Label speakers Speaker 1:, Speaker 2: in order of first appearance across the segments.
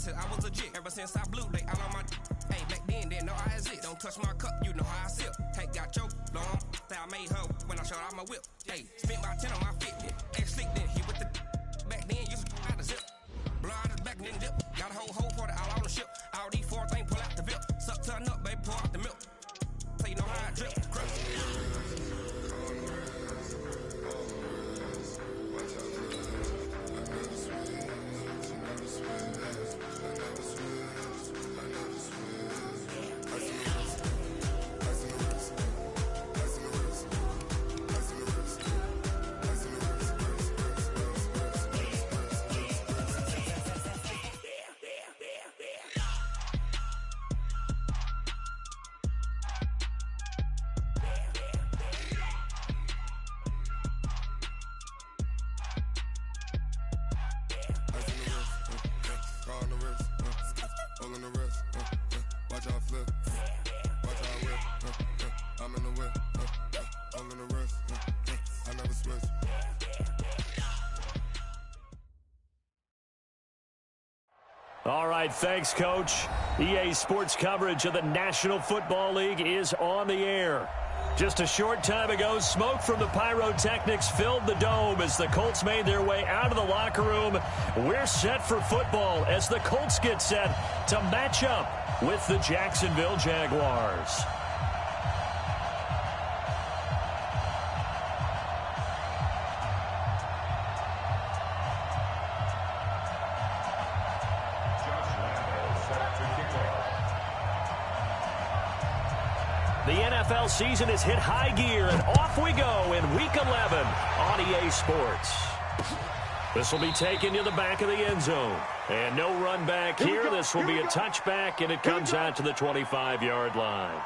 Speaker 1: listen, I was legit. Ever since I blew, they all on my. Hey, back then, didn't know I exist. Don't touch my cup, you know how I sip. Tank got choked, long. Say I made her when I showed out my whip. Hey, spent about 10 on my fit. Ex-slick, then he with the. Back then, used to out the zip. Blow out his back, then dip. Got a whole for the all on the ship. All these four things, pull out the VIP. Suck, turn up, baby, pour out the milk. So you know how I drip.
Speaker 2: All right, thanks, Coach. EA Sports coverage of the National Football League is on the air. Just a short time ago, smoke from the pyrotechnics filled the dome as the Colts made their way out of the locker room. We're set for football as the Colts get set to match up with the Jacksonville Jaguars. The NFL season has hit high gear, and off we go in Week 11 on EA Sports. This will be taken to the back of the end zone. And no run back here. This will be a touchback, and it comes out to the 25-yard line.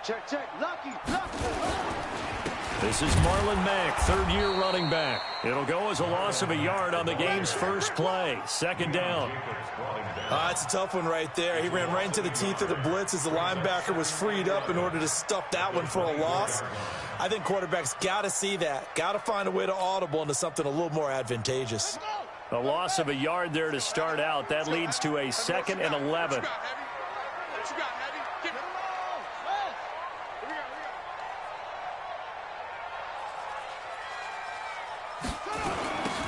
Speaker 3: Check. Lucky.
Speaker 2: This is Marlon Mack, third-year running back. It'll go as a loss of a yard on the game's first play. Second down.
Speaker 4: It's a tough one right there. He ran right into the teeth of the blitz as the linebacker was freed up in order to stuff that one for a loss. I think quarterbacks got to see that. Got to find a way to audible into something a little more advantageous.
Speaker 2: A loss of a yard there to start out. That leads to a 2nd and 11.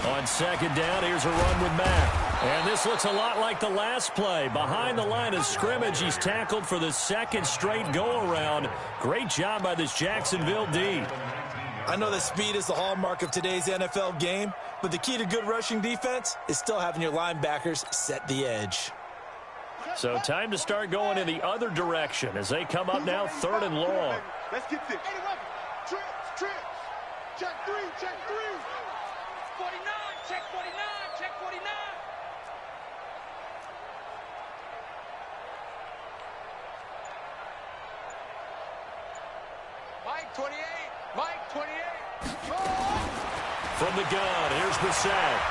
Speaker 2: On second down, here's a run with Mack. And this looks a lot like the last play. Behind the line of scrimmage, he's tackled for the second straight go-around. Great job by this Jacksonville D.
Speaker 4: I know that speed is the hallmark of today's NFL game, but the key to good rushing defense is still having your linebackers set the edge.
Speaker 2: So time to start going in the other direction as they come up now 3rd and long.
Speaker 3: Let's get this. Trips. Check three. 49, check 49. Mike 28.
Speaker 2: From the gun, here's the sack.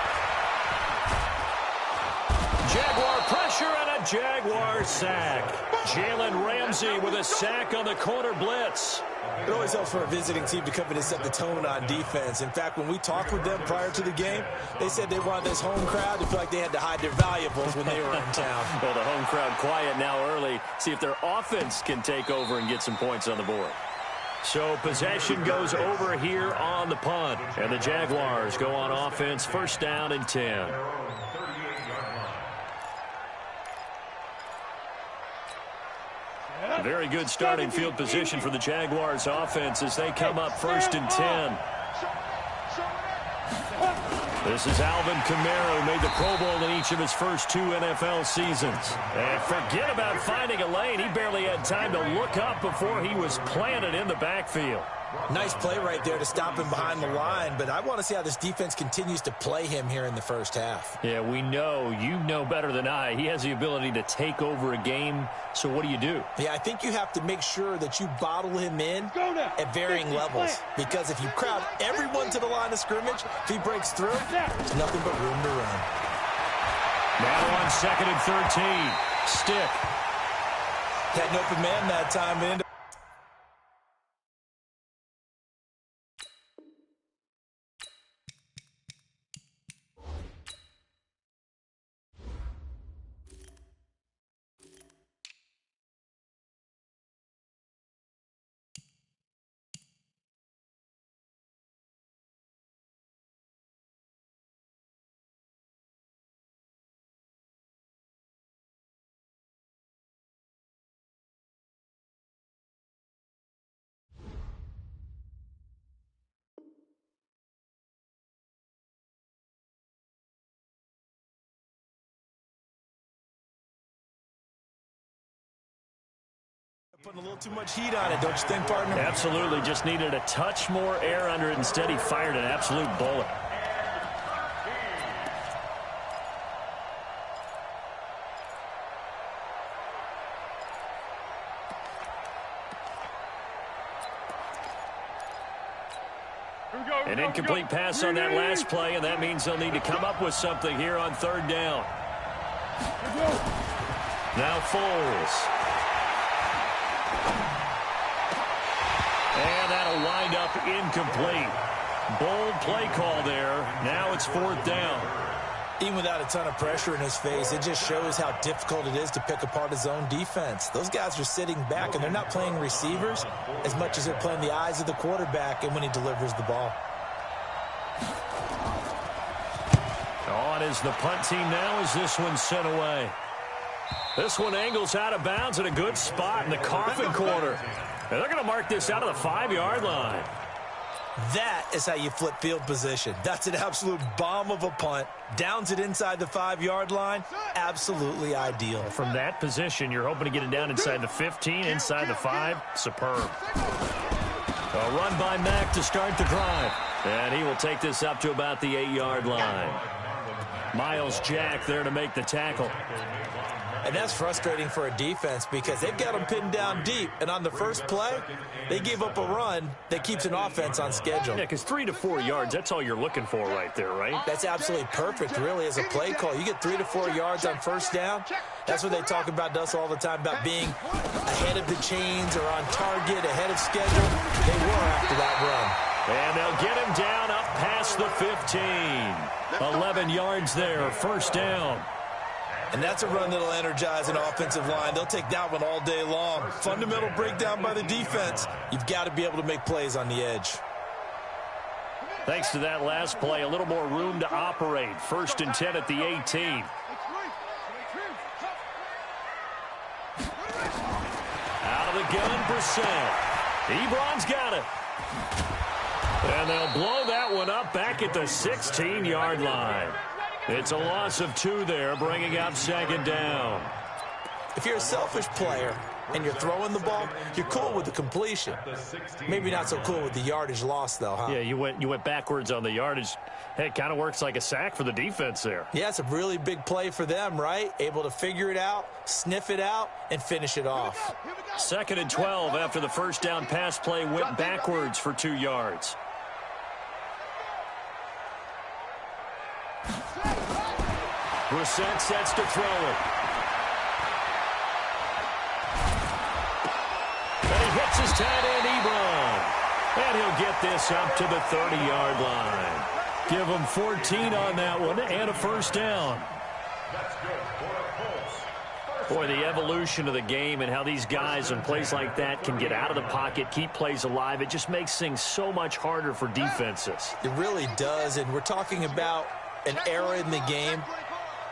Speaker 2: Jaguar pressure and a Jaguar sack. Jalen Ramsey with a sack on the corner blitz.
Speaker 4: It always helps for a visiting team to come in and set the tone on defense. In fact, when we talked with them prior to the game, they said they wanted this home crowd to feel like they had to hide their valuables when they were in town.
Speaker 2: Well, the home crowd quiet now early. See if their offense can take over and get some points on the board. So possession goes over here on the punt. And the Jaguars go on offense, 1st down and 10. Very good starting field position for the Jaguars offense as they come up 1st and 10. This is Alvin Kamara, who made the Pro Bowl in each of his first 2 NFL seasons. And forget about finding a lane. He barely had time to look up before he was planted in the backfield.
Speaker 4: Nice play right there to stop him behind the line, but I want to see how this defense continues to play him here in the first half.
Speaker 2: Yeah, we know. You know better than I. He has the ability to take over a game, so what do you do?
Speaker 4: Yeah, I think you have to make sure that you bottle him in at varying levels, because if you crowd everyone to the line of scrimmage, if he breaks through, there's nothing but room to run.
Speaker 2: Now on 2nd and 13. Stick.
Speaker 4: Had an open man that time, but putting a little too much heat on it, don't you think, partner?
Speaker 2: Absolutely. Just needed a touch more air under it. Instead, he fired an absolute bullet. An incomplete pass on that last play, and that means they'll need to come up with something here on 3rd down. Now Foles. And that'll wind up incomplete. Bold play call there. Now it's 4th down.
Speaker 4: Even without a ton of pressure in his face, it just shows how difficult it is to pick apart his own defense. Those guys are sitting back, and they're not playing receivers as much as they're playing the eyes of the quarterback and when he delivers the ball.
Speaker 2: On is the punt team now as this one's sent away. This one angles out of bounds at a good spot in the coffin corner. And they're going to mark this out of the 5-yard line.
Speaker 4: That is how you flip field position. That's an absolute bomb of a punt. Downs it inside the 5-yard line. Absolutely ideal.
Speaker 2: From that position, you're hoping to get it down inside the 15, inside the 5. Superb. A run by Mack to start the drive. And he will take this up to about the 8-yard line. Miles Jack there to make the tackle.
Speaker 4: And that's frustrating for a defense because they've got them pinned down deep. And on the first play, they gave up a run that keeps an offense on schedule.
Speaker 2: Yeah, because 3 to 4 yards, that's all you're looking for right there, right?
Speaker 4: That's absolutely perfect, really, as a play call. You get 3 to 4 yards on first down. That's what they talk about to us all the time, about being ahead of the chains or on target, ahead of schedule. They were after that run.
Speaker 2: And they'll get him down up past the 15. 11 yards there, 1st down.
Speaker 4: And that's a run that'll energize an offensive line. They'll take that one all day long. Fundamental breakdown by the defense. You've got to be able to make plays on the edge.
Speaker 2: Thanks to that last play, a little more room to operate. 1st and 10 at the 18. Out of the gun, Brissett. Ebron's got it. And they'll blow that one up back at the 16-yard line. It's a loss of 2 there, bringing up 2nd down.
Speaker 4: If you're a selfish player and you're throwing the ball, you're cool with the completion. Maybe not so cool with the yardage loss, though, huh?
Speaker 2: Yeah, you went backwards on the yardage. Hey, it kind of works like a sack for the defense there.
Speaker 4: Yeah, it's a really big play for them, right? Able to figure it out, sniff it out, and finish it off.
Speaker 2: 2nd and 12 after the first down pass play went backwards for 2 yards. Brissett sets to throw it. And he hits his tight end, Ebron. And he'll get this up to the 30-yard line. Give him 14 on that one and a 1st down. Boy, the evolution of the game and how these guys in plays like that can get out of the pocket, keep plays alive, it just makes things so much harder for defenses.
Speaker 4: It really does, and we're talking about an era in the game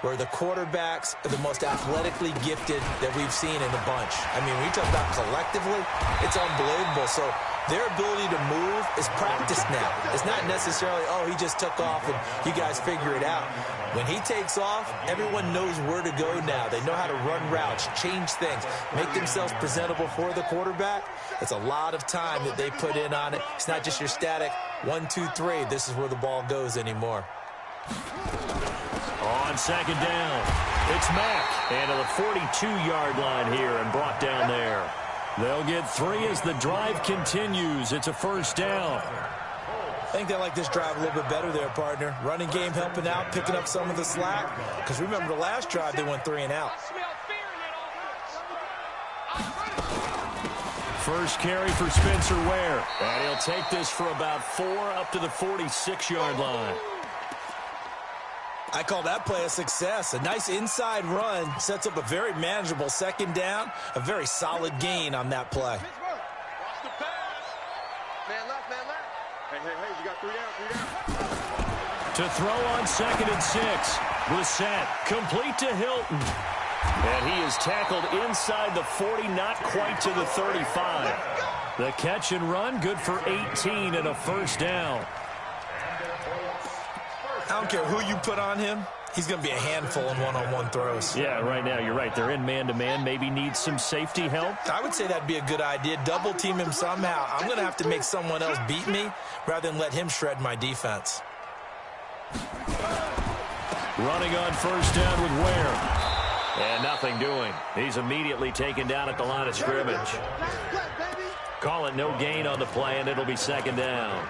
Speaker 4: where the quarterbacks are the most athletically gifted that we've seen in a bunch. I mean, when you talk about collectively, it's unbelievable. So their ability to move is practiced now. It's not necessarily, oh, he just took off and you guys figure it out. When he takes off, everyone knows where to go now. They know how to run routes, change things, make themselves presentable for the quarterback. It's a lot of time that they put in on it. It's not just your static 1, 2, 3. This is where the ball goes anymore.
Speaker 2: On second down, it's Mack. And to the 42-yard line here and brought down there. They'll get 3 as the drive continues. It's a first down.
Speaker 4: I think they like this drive a little bit better there, partner. Running game helping out, picking up some of the slack. Because remember the last drive, they went 3 and out.
Speaker 2: First carry for Spencer Ware. And he'll take this for about 4 up to the 46-yard line.
Speaker 4: I call that play a success. A nice inside run sets up a very manageable second down. A very solid gain on that play.
Speaker 3: Man left, man left. Hey, you got 3 down.
Speaker 2: To throw on 2nd and 6. Brissett complete to Hilton. And he is tackled inside the 40, not quite to the 35. The catch and run, good for 18 and a first down.
Speaker 4: I don't care who you put on him. He's going to be a handful in one-on-one throws.
Speaker 2: Yeah, right now, you're right. They're in man-to-man. Maybe needs some safety help.
Speaker 4: I would say that'd be a good idea. Double team him somehow. I'm going to have to make someone else beat me rather than let him shred my defense.
Speaker 2: Running on first down with Ware. And nothing doing. He's immediately taken down at the line of scrimmage. Call it no gain on the play, and it'll be second down.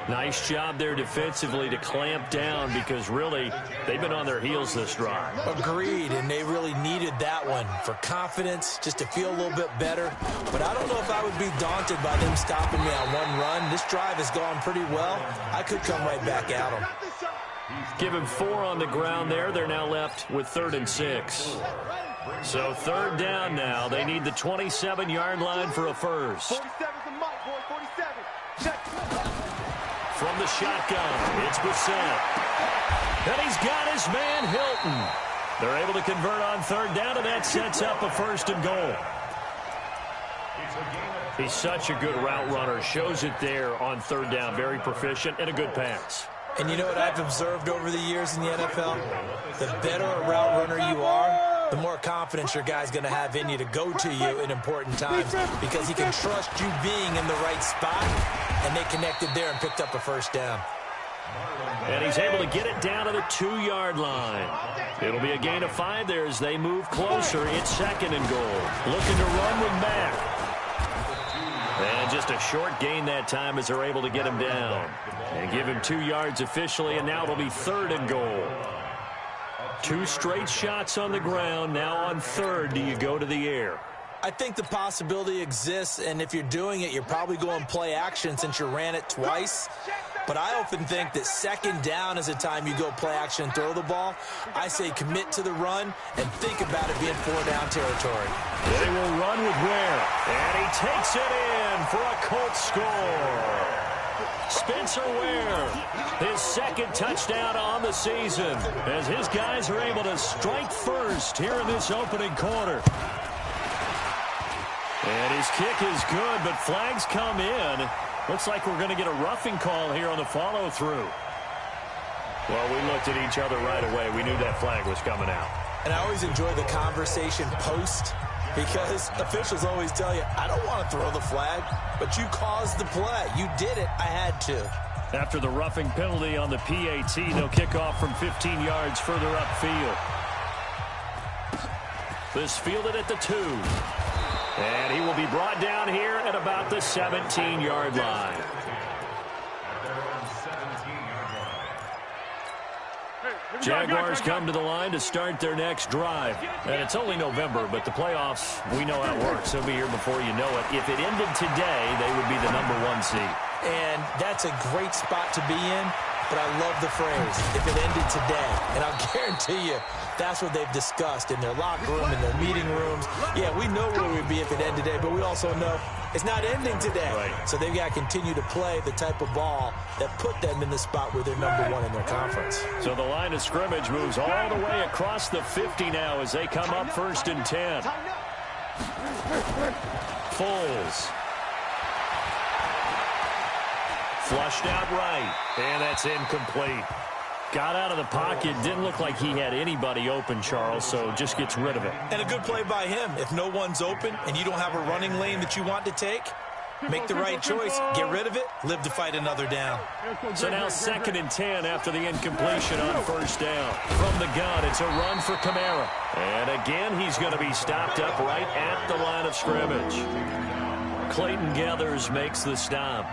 Speaker 2: Nice job there defensively to clamp down because really they've been on their heels this drive.
Speaker 4: Agreed, and they really needed that one for confidence, just to feel a little bit better. But I don't know if I would be daunted by them stopping me on one run. This drive has gone pretty well. I could come right back at them.
Speaker 2: Give him 4 on the ground there. They're now left with 3rd and 6. So 3rd down now. They need the 27-yard line for a first.
Speaker 3: 47's the mic, boy, 47. Check.
Speaker 2: From the shotgun, it's Brissett. And he's got his man, Hilton. They're able to convert on 3rd down, and that sets up a 1st and goal. He's such a good route runner. Shows it there on 3rd down. Very proficient and a good pass.
Speaker 4: And you know what I've observed over the years in the NFL? The better a route runner you are, the more confidence your guy's going to have in you to go to you in important times because he can trust you being in the right spot, and they connected there and picked up a first down.
Speaker 2: And he's able to get it down to the 2-yard line. It'll be a gain of 5 there as they move closer. It's 2nd and goal. Looking to run with Mack. And just a short gain that time as they're able to get him down. And give him 2 yards officially, and now it'll be 3rd and goal. 2 straight shots on the ground. Now on 3rd, do you go to the air?
Speaker 4: I think the possibility exists, and if you're doing it, you're probably going play action since you ran it twice. But I often think that 2nd down is the time you go play action and throw the ball. I say commit to the run and think about it being 4-down territory.
Speaker 2: They will run with Ware, and he takes it in for a Colts score. Spencer Ware, his 2nd touchdown on the season as his guys are able to strike first here in this opening quarter. And his kick is good, but flags come in. Looks like we're going to get a roughing call here on the follow-through. Well, we looked at each other right away. We knew that flag was coming out.
Speaker 4: And I always enjoy the conversation post because officials always tell you, I don't want to throw the flag, but you caused the play. You did it. I had to.
Speaker 2: After the roughing penalty on the PAT, they'll kick off from 15 yards further upfield. This fielded at the 2. And he will be brought down here at about the 17-yard line. Jaguars come to the line to start their next drive. And it's only November, but the playoffs, we know how it works. They'll be here before you know it. If it ended today, they would be the number 1 seed.
Speaker 4: And that's a great spot to be in, but I love the phrase, if it ended today. And I'll guarantee you, that's what they've discussed in their locker room, in their meeting rooms. Yeah, we know where we'd be if it ended today, but we also know it's not ending today.
Speaker 2: Right.
Speaker 4: So they've got to continue to play the type of ball that put them in the spot where they're number 1 in their conference.
Speaker 2: So the line of scrimmage moves all the way across the 50 now as they come up 1st and 10. Foles. Flushed out right, and that's incomplete. Got out of the pocket. Didn't look like he had anybody open, Charles, so just gets rid of it.
Speaker 4: And a good play by him. If no one's open and you don't have a running lane that you want to take, make the right choice. Get rid of it. Live to fight another down.
Speaker 2: So now 2nd and 10 after the incompletion on first down. From the gun, it's a run for Kamara. And again, he's going to be stopped up right at the line of scrimmage. Clayton Gathers makes the stop.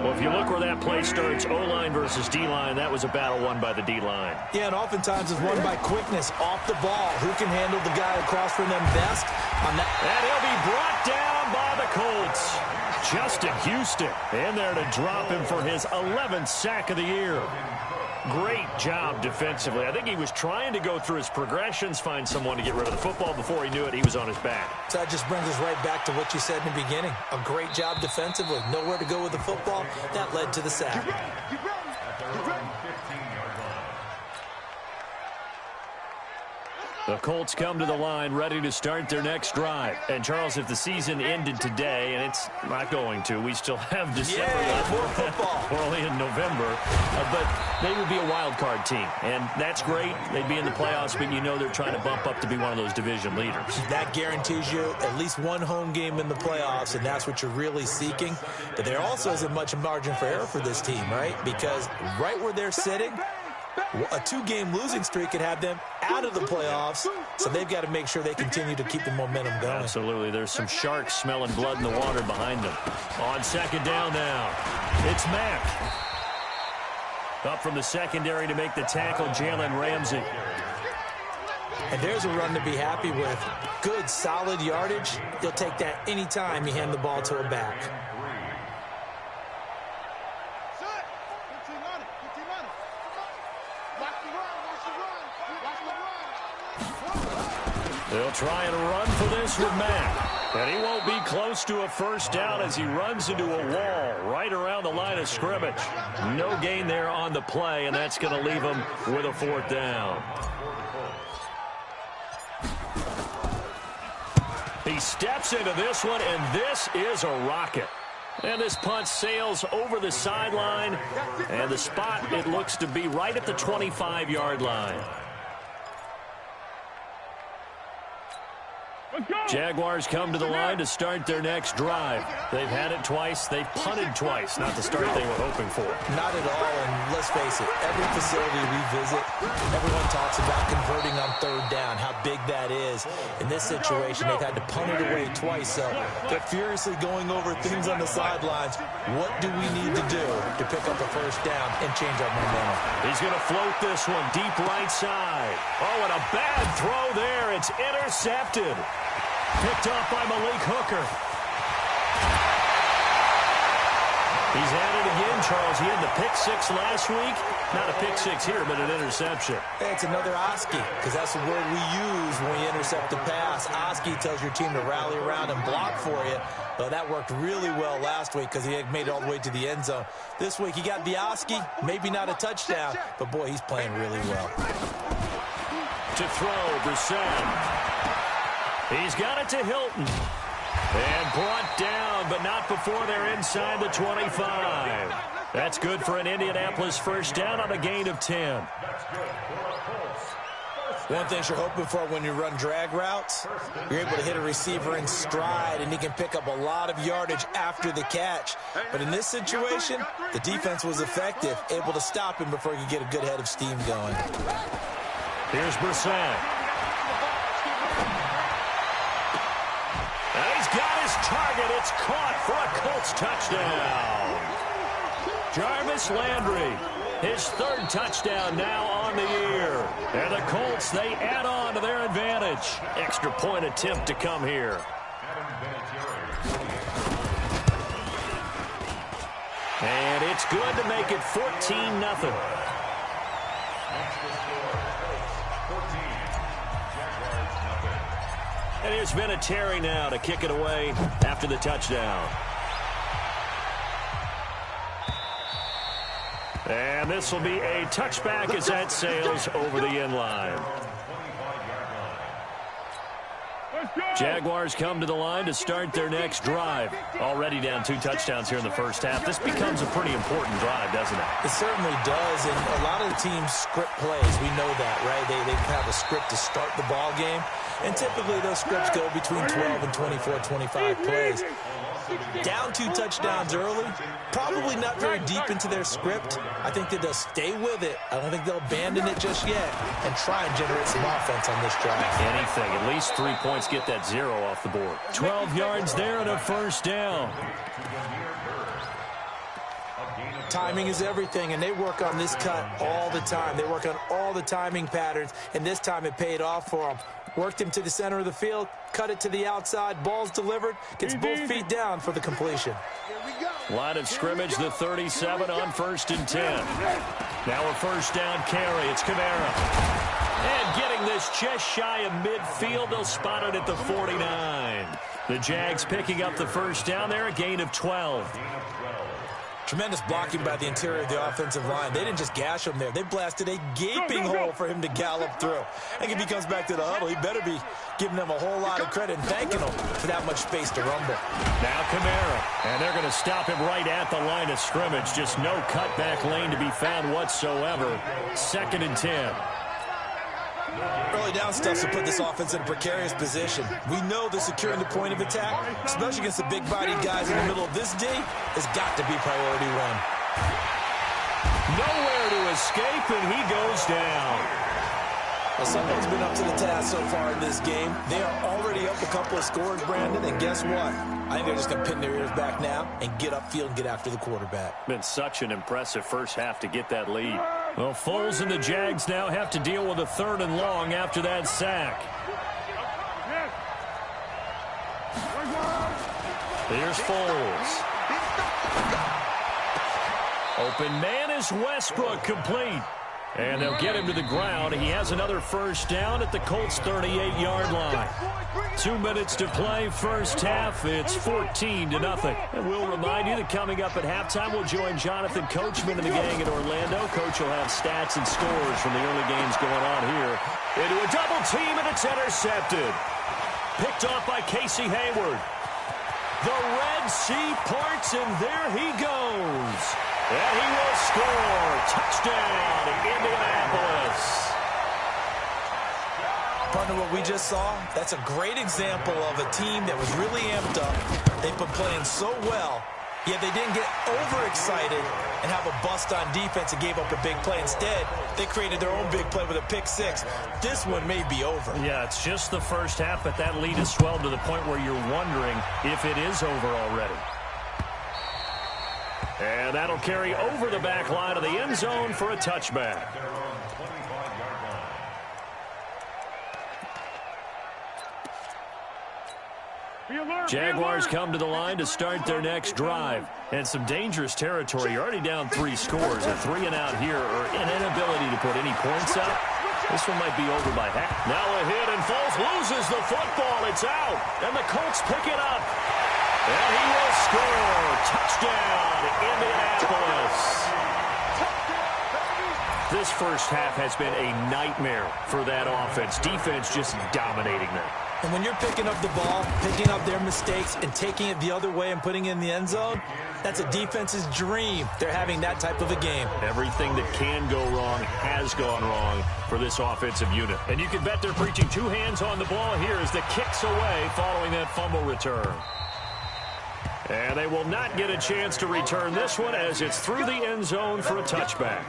Speaker 2: Well, if you look where that play starts, O-line versus D-line, that was a battle won by the D-line.
Speaker 4: Yeah, and oftentimes it's won by quickness off the ball. Who can handle the guy across from them best? On that.
Speaker 2: And he'll be brought down by the Colts. Justin Houston in there to drop him for his 11th sack of the year. Great job defensively. I think he was trying to go through his progressions, find someone to get rid of the football. Before he knew it, he was on his back.
Speaker 4: So that just brings us right back to what you said in the beginning. A great job defensively. Nowhere to go with the football. That led to the sack.
Speaker 2: The Colts come to the line ready to start their next drive. And, Charles, if the season ended today, and it's not going to, we still have December left.
Speaker 4: More football.
Speaker 2: We're only in November. But they would be a wild card team. And that's great. They'd be in the playoffs, but you know they're trying to bump up to be one of those division leaders.
Speaker 4: That guarantees you at least one home game in the playoffs, and that's what you're really seeking. But there also isn't much margin for error for this team, right? Because right where they're sitting, a 2-game losing streak could have them out of the playoffs, so they've got to make sure they continue to keep the momentum going.
Speaker 2: Absolutely. There's some sharks smelling blood in the water behind them. On 2nd down now, it's Mack. Up from the secondary to make the tackle, Jalen Ramsey.
Speaker 4: And there's a run to be happy with. Good, solid yardage. You'll take that anytime you hand the ball to a back.
Speaker 2: They'll try and run for this with Mack. And he won't be close to a first down as he runs into a wall right around the line of scrimmage. No gain there on the play, and that's going to leave him with a 4th down. He steps into this one, and this is a rocket. And this punt sails over the sideline, and the spot, it looks to be right at the 25-yard line. Jaguars come to the line to start their next drive. They've had it twice. They've punted twice. Not the start they were hoping for.
Speaker 4: Not at all, and let's face it, every facility we visit, everyone talks about converting on 3rd down, how big that is. In this situation, they've had to punt it away twice, so they're furiously going over things on the sidelines. What do we need to do to pick up a first down and change our momentum?
Speaker 2: He's going to float this one deep right side. Oh, and a bad throw there. It's intercepted. Picked off by Malik Hooker. He's at it again, Charles. He had the pick 6 last week. Not a pick 6 here, but an interception.
Speaker 4: Hey, it's another Oski, because that's the word we use when we intercept a pass. Oski tells your team to rally around and block for you. Well, that worked really well last week because he had made it all the way to the end zone. This week, he got the Oski, maybe not a touchdown, but, boy, he's playing really well.
Speaker 2: To throw, Brissett. He's got it to Hilton. And brought down, but not before they're inside the 25. That's good for an Indianapolis first down on a gain of 10.
Speaker 4: One thing you're hoping for when you run drag routes, you're able to hit a receiver in stride, and he can pick up a lot of yardage after the catch. But in this situation, the defense was effective, able to stop him before he could get a good head of steam going.
Speaker 2: Here's Brissett. And he's got his target. It's caught for a Colts touchdown. Jarvis Landry, his 3rd touchdown now on the year. And the Colts, they add on to their advantage. Extra point attempt to come here. And it's good to make it 14-0. And here's Vinatieri now to kick it away after the touchdown. And this will be a touchback as that sails over the end line. Jaguars come to the line to start their next drive. Already down 2 touchdowns here in the first half. This becomes a pretty important drive, doesn't it?
Speaker 4: It certainly does, and a lot of the teams script plays. We know that, right? They have a script to start the ball game, and typically those scripts go between 12 and 24, 25 plays. Down 2 touchdowns early, probably not very deep into their script. I think that they'll stay with it. I don't think they'll abandon it just yet and try and generate some offense on this drive.
Speaker 2: Anything. At least 3 points, get that 0 off the board. 12 yards there and a first down.
Speaker 4: Timing is everything, and they work on this cut all the time. They work on all the timing patterns, and this time it paid off for them. Worked him to the center of the field, cut it to the outside, ball's delivered, gets both feet down for the completion.
Speaker 2: Line of scrimmage, the 37 on 1st and 10. Now a first down carry. It's Kamara. And getting this just shy of midfield, they'll spot it at the 49. The Jags picking up the first down there, a gain of 12.
Speaker 4: Tremendous blocking by the interior of the offensive line. They didn't just gash him there. They blasted a gaping hole for him to gallop through. I think if he comes back to the huddle, he better be giving them a whole lot of credit and thanking them for that much space to rumble.
Speaker 2: Now Kamara, and they're going to stop him right at the line of scrimmage. Just no cutback lane to be found whatsoever. 2nd and 10.
Speaker 4: Early down stuff to put this offense in a precarious position. We know that securing the point of attack, especially against the big-bodied guys in the middle of this D, has got to be priority 1.
Speaker 2: Nowhere to escape, and he goes down.
Speaker 4: Well, someone's been up to the task so far in this game. They are already up a couple of scores, Brandon, and guess what? I think they're just going to pin their ears back now and get upfield and get after the quarterback.
Speaker 2: Been such an impressive first half to get that lead. Well, Foles and the Jags now have to deal with a 3rd and long after that sack. Here's Foles. Open man is Westbrook, complete. And they'll get him to the ground. He has another first down at the Colts' 38-yard line. 2 minutes to play, first half. It's 14-0. And we'll remind you that coming up at halftime, we'll join Jonathan Coachman and the gang in Orlando. Coach will have stats and scores from the early games going on here. Into a double team, and it's intercepted. Picked off by Casey Hayward. The Red Sea parts, and there he goes. And he will score. Touchdown, Indianapolis.
Speaker 4: Partner, what we just saw, that's a great example of a team that was really amped up. They've been playing so well, yet they didn't get overexcited and have a bust on defense and gave up a big play. Instead, they created their own big play with a pick 6. This one may be over.
Speaker 2: Yeah, it's just the first half, but that lead has swelled to the point where you're wondering if it is over already. And that'll carry over the back line of the end zone for a touchback. Jaguars come to the line to start their next drive. And some dangerous territory. You're already down 3 scores. A 3 and out here, or an inability to put any points up. This one might be over by half. Now a hit, and Foles loses the football. It's out, and the Colts pick it up. And he will score. Touchdown, Indianapolis. This first half has been a nightmare for that offense. Defense just dominating them.
Speaker 4: And when you're picking up the ball, picking up their mistakes, and taking it the other way and putting it in the end zone, that's a defense's dream. They're having that type of a game.
Speaker 2: Everything that can go wrong has gone wrong for this offensive unit. And you can bet they're preaching 2 hands on the ball here as the kick's away following that fumble return. And they will not get a chance to return this one as it's through the end zone for a touchback.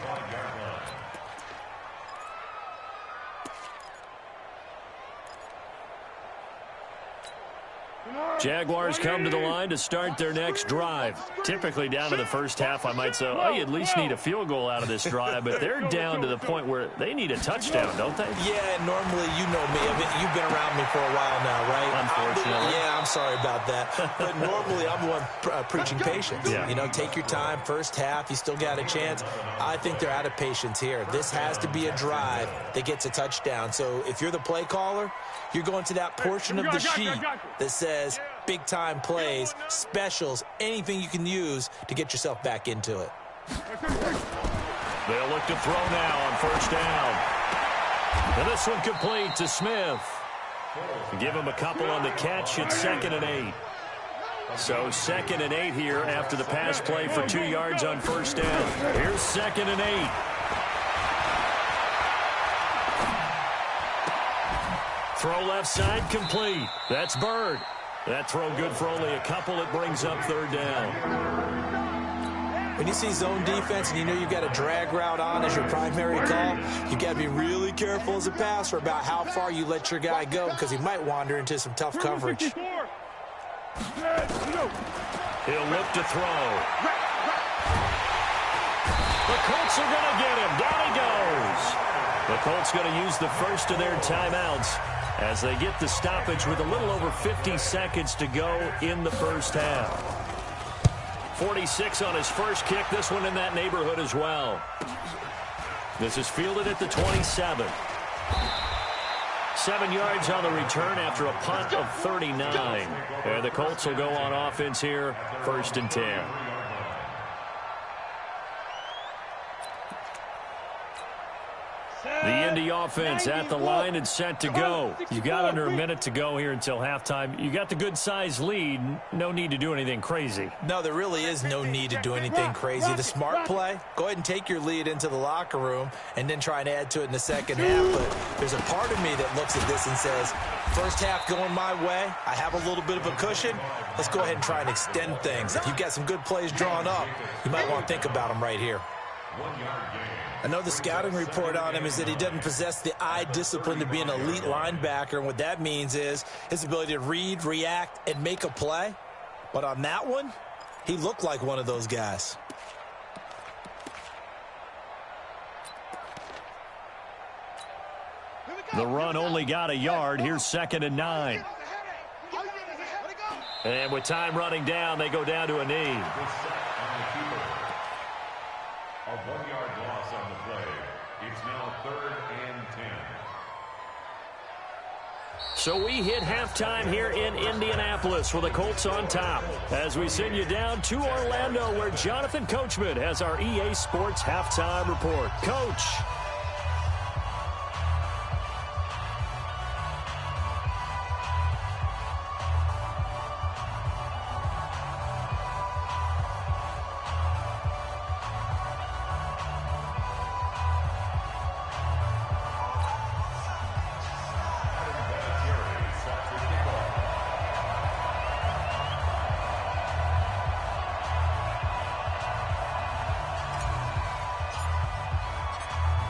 Speaker 2: Jaguars come to the line to start their next drive. Typically down to the first half, I might say, oh, you at least need a field goal out of this drive, but they're down to the point where they need a touchdown, don't they?
Speaker 4: Yeah, normally, you know me. You've been around me for a while now, right?
Speaker 2: Unfortunately.
Speaker 4: Yeah, I'm sorry about that. But normally, I'm the one preaching patience.
Speaker 2: Yeah.
Speaker 4: You know, take your time. First half, you still got a chance. I think they're out of patience here. This has to be a drive that gets a touchdown. So if you're the play caller, you're going to that portion of the sheet that says big-time plays, specials, anything you can use to get yourself back into it.
Speaker 2: They'll look to throw now on first down. And this one complete to Smith. Give him a couple on the catch. It's 2nd and 8. So 2nd and 8 here after the pass play for 2 yards on first down. Here's 2nd and 8. Throw left side complete. That's Bird. That throw good for only a couple. It brings up 3rd down.
Speaker 4: When you see zone defense and you know you've got a drag route on as your primary call, you got to be really careful as a passer about how far you let your guy go because he might wander into some tough coverage.
Speaker 2: He'll look to throw. The Colts are going to get him. Down he goes. The Colts going to use the first of their timeouts as they get the stoppage with a little over 50 seconds to go in the first half. 46 on his first kick. This one in that neighborhood as well. This is fielded at the 27. 7 yards on the return after a punt of 39. And the Colts will go on offense here, 1st and 10. The Indy offense at the line and set to go. You got under a minute to go here until halftime. You got the good-sized lead. No need to do anything crazy.
Speaker 4: No, there really is no need to do anything crazy. The smart play, go ahead and take your lead into the locker room and then try and add to it in the second half. But there's a part of me that looks at this and says, first half going my way, I have a little bit of a cushion. Let's go ahead and try and extend things. If you've got some good plays drawn up, you might want to think about them right here. I know the scouting report on him is that he doesn't possess the eye discipline to be an elite linebacker, and what that means is his ability to read, react, and make a play. But on that one, he looked like one of those guys.
Speaker 2: The run only got a yard. Here's 2nd and 9. And with time running down, they go down to a knee.
Speaker 5: A 1-yard loss on the play. It's now 3rd and 10.
Speaker 2: So we hit halftime here in Indianapolis with the Colts on top as we send you down to Orlando where Jonathan Coachman has our EA Sports halftime report. Coach.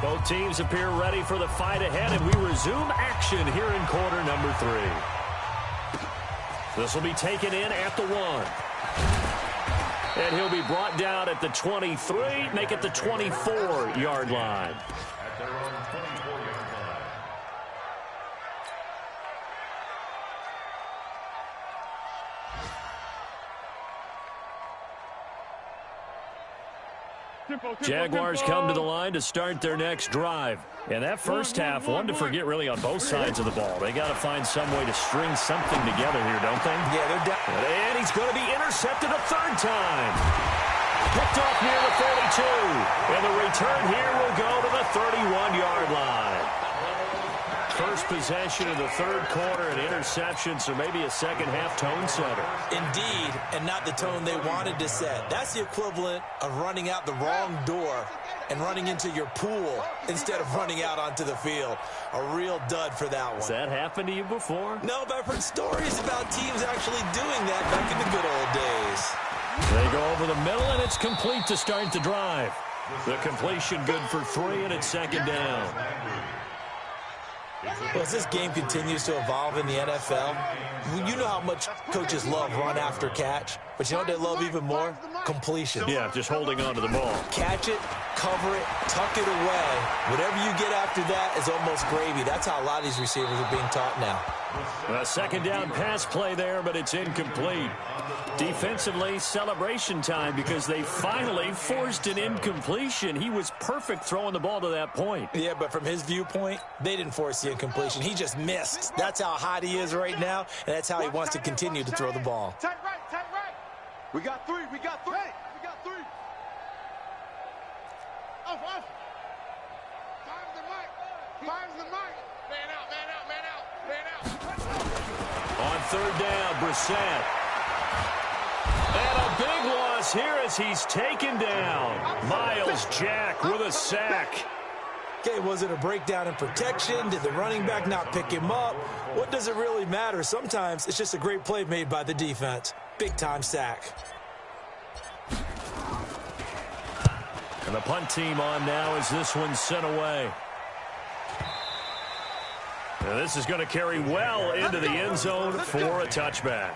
Speaker 2: Both teams appear ready for the fight ahead, and we resume action here in quarter number 3. This will be taken in at the 1. And he'll be brought down at the 23, make it the 24-yard line.
Speaker 5: At their own 24-yard line.
Speaker 2: Jaguars come to the line to start their next drive. And that first half, one to forget really on both sides of the ball. They got to find some way to string something together here, don't they?
Speaker 4: Yeah, they're down.
Speaker 2: And he's going to be intercepted a 3rd time. Picked off near the 32. And the return here will go to the 31-yard line. First possession of the 3rd quarter, an interception, so maybe a second-half tone setter.
Speaker 4: Indeed, and not the tone they wanted to set. That's the equivalent of running out the wrong door and running into your pool instead of running out onto the field. A real dud for that one.
Speaker 2: Has that happened to you before?
Speaker 4: No, but I've heard stories about teams actually doing that back in the good old days.
Speaker 2: They go over the middle, and it's complete to start the drive. The completion good for 3, and it's 2nd down.
Speaker 4: Well, as this game continues to evolve in the NFL, you know how much coaches love run after catch, but you know what they love even more? Completion.
Speaker 2: Yeah, just holding on to the ball.
Speaker 4: Catch it, cover it, tuck it away. Whatever you get after that is almost gravy. That's how a lot of these receivers are being taught now.
Speaker 2: A 2nd down pass play there, but it's incomplete. Defensively, celebration time because they finally forced an incompletion. He was perfect throwing the ball to that point.
Speaker 4: Yeah, but from his viewpoint, they didn't force the incompletion. He just missed. That's how hot he is right now, and that's how he wants to continue to throw the ball.
Speaker 3: Tight right. We got 3. We got 3. We got 3. Off. Find the mic.
Speaker 2: On third down, Brissett. And a big loss here as he's taken down. Miles Jack with a sack.
Speaker 4: Okay, was it a breakdown in protection? Did the running back not pick him up? What does it really matter? Sometimes it's just a great play made by the defense. Big-time sack.
Speaker 2: And the punt team on now as this one's sent away. And this is going to carry well into the end zone for a touchback.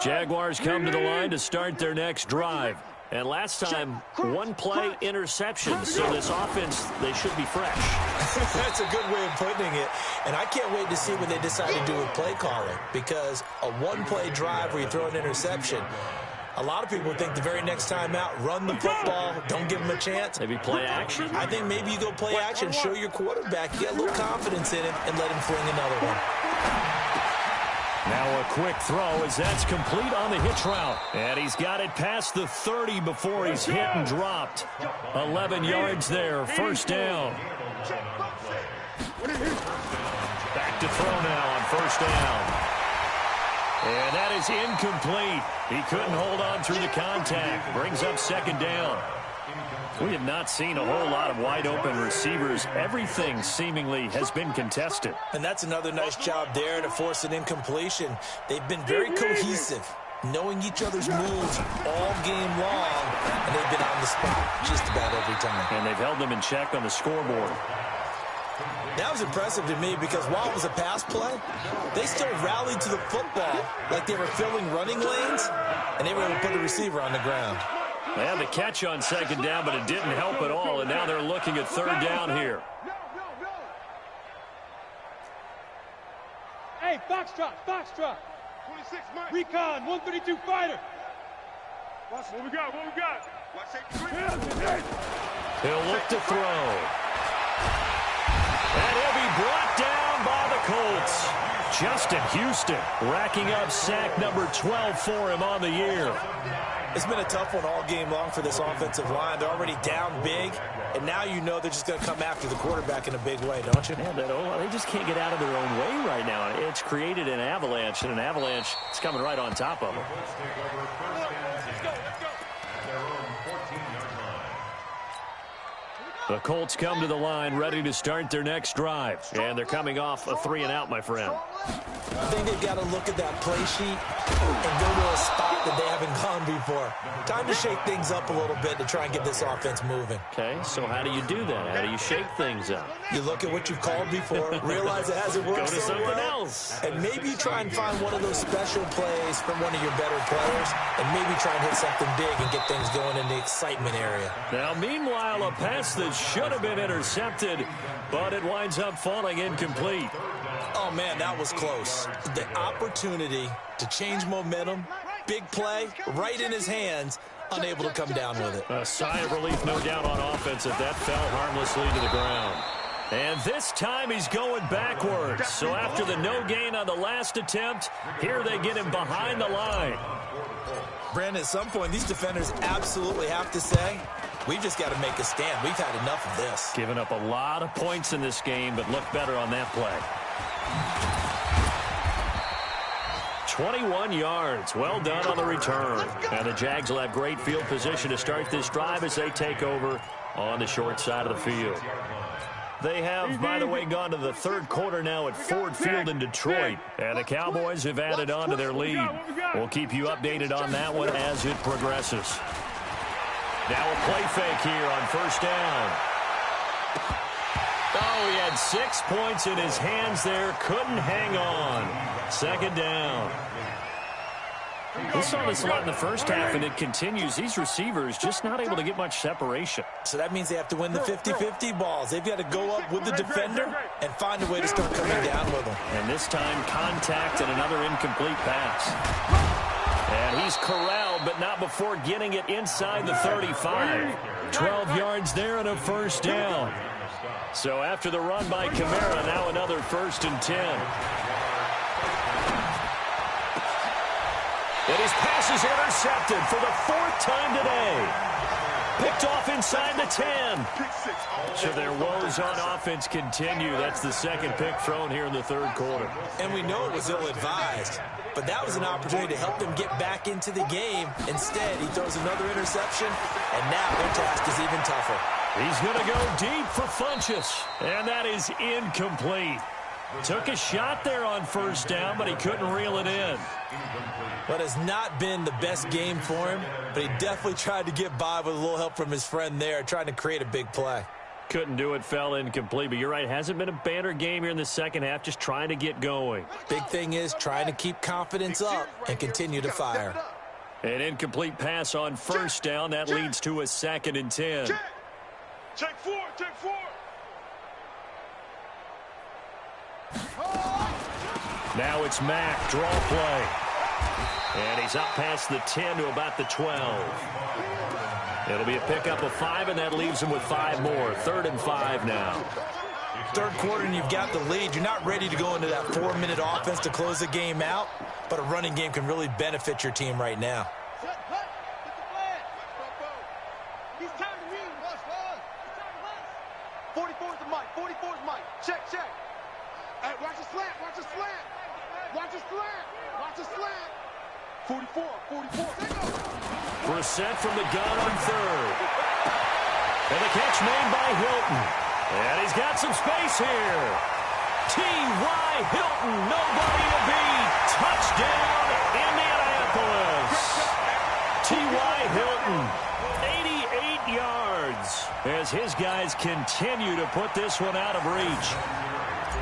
Speaker 2: Jaguars come to the line to start their next drive. And last time, one-play interception. So this offense, they should be fresh.
Speaker 4: That's a good way of putting it. And I can't wait to see what they decide to do with play calling. Because a one-play drive where you throw an interception, a lot of people think the very next time out, run the football, don't give them a chance.
Speaker 2: Maybe play action?
Speaker 4: I think maybe you go play action, show your quarterback, get a little confidence in him, and let him fling another one.
Speaker 2: Now a quick throw as that's complete on the hitch route. And he's got it past the 30 before he's hit and dropped. 11 yards there, first down. Back to throw now on first down. And that is incomplete. He couldn't hold on through the contact. Brings up second down. We have not seen a whole lot of wide-open receivers. Everything seemingly has been contested.
Speaker 4: And that's another nice job there to force an incompletion. They've been very cohesive, knowing each other's moves all game long, and they've been on the spot just about every time.
Speaker 2: And they've held them in check on the scoreboard.
Speaker 4: That was impressive to me because while it was a pass play, they still rallied to the football like they were filling running lanes, and they were able to put the receiver on the ground.
Speaker 2: They had the catch on second down, but it didn't help at all, and now they're looking at third down here.
Speaker 6: Hey, Foxtrot. 26, Mike. Recon, 132 fighter. What we got?
Speaker 2: He'll look to throw. And he'll be brought down by the Colts. Justin Houston racking up sack number 12 for him on the year.
Speaker 4: It's been a tough one all game long for this offensive line. They're already down big, and now you know they're just going to come after the quarterback in a big way, don't you?
Speaker 2: Yeah, they just can't get out of their own way right now. It's created an avalanche, and an avalanche is coming right on top of them. The Colts come to the line ready to start their next drive. And they're coming off a 3-and-out, my friend.
Speaker 4: I think they've got to look at that play sheet and go to a spot that they haven't gone before. Time to shake things up a little bit to try and get this offense moving.
Speaker 2: Okay, so how do you do that? How do you shake things up?
Speaker 4: You look at what you've called before, realize it hasn't worked
Speaker 2: Go to
Speaker 4: so
Speaker 2: something
Speaker 4: well,
Speaker 2: else.
Speaker 4: and maybe you try and find one of those special plays from one of your better players, and maybe try and hit something big and get things going in the excitement area.
Speaker 2: Now, meanwhile, a pass that should have been intercepted, but it winds up falling incomplete.
Speaker 4: Oh, man, that was close. The opportunity to change momentum, big play, right in his hands, unable to come down with it.
Speaker 2: A sigh of relief, no doubt, on offense if that fell harmlessly to the ground. And this time he's going backwards. So after the no gain on the last attempt, here they get him behind the line.
Speaker 4: Brandon, at some point, these defenders absolutely have to say, we've just got to make a stand. We've had enough of this.
Speaker 2: Giving up a lot of points in this game, but look better on that play. 21 yards. Well done on the return. And the Jags will have great field position to start this drive as they take over on the short side of the field. They have, by the way, gone to the third quarter now at Ford Field in Detroit. And the Cowboys have added on to their lead. We'll keep you updated on that one as it progresses. Now a play fake here on first down. Oh, he had 6 points in his hands there. Couldn't hang on. Second down. We saw this a lot in the first half, and it continues. These receivers just not able to get much separation.
Speaker 4: So that means they have to win the 50-50 balls. They've got to go up with the defender and find a way to start coming down with them.
Speaker 2: And this time, contact and another incomplete pass. And he's corralled, but not before getting it inside the 35. 12 yards there and a first down. So after the run by Kamara, now another 1st and 10. And his pass is intercepted for the 4th time today. Picked off inside the 10. So their woes on offense continue. That's the 2nd pick thrown here in the 3rd quarter.
Speaker 4: And we know it was ill-advised, but that was an opportunity to help them get back into the game. Instead, he throws another interception, and now their task is even tougher.
Speaker 2: He's going to go deep for Funchess, and that is incomplete. Took a shot there on 1st down, but he couldn't reel it in.
Speaker 4: But has not been the best game for him, but he definitely tried to get by with a little help from his friend there, trying to create a big play.
Speaker 2: Couldn't do it, fell incomplete, but you're right, hasn't been a banner game here in the 2nd half, just trying to get going.
Speaker 4: Big thing is trying to keep confidence up and continue to fire.
Speaker 2: An incomplete pass on 1st down, that leads to a 2nd and 10.
Speaker 6: Check 4, check 4.
Speaker 2: Now it's Mack, draw play. And he's up past the 10 to about the 12. It'll be a pickup of 5, and that leaves him with 5 more. 3rd and 5 now.
Speaker 4: 3rd quarter, and you've got the lead. You're not ready to go into that 4-minute offense to close the game out, but a running game can really benefit your team right now.
Speaker 3: 44's the mic. 44's mic. Check, check. Hey, watch the slant. Watch the slant. Watch the slant. Watch the slant. 44.
Speaker 2: Brissett from the gun on 3rd. And the catch made by Hilton. And he's got some space here. T.Y. Hilton, nobody to beat. Touchdown, Indianapolis. T.Y. Hilton, 88 yards. As his guys continue to put this one out of reach.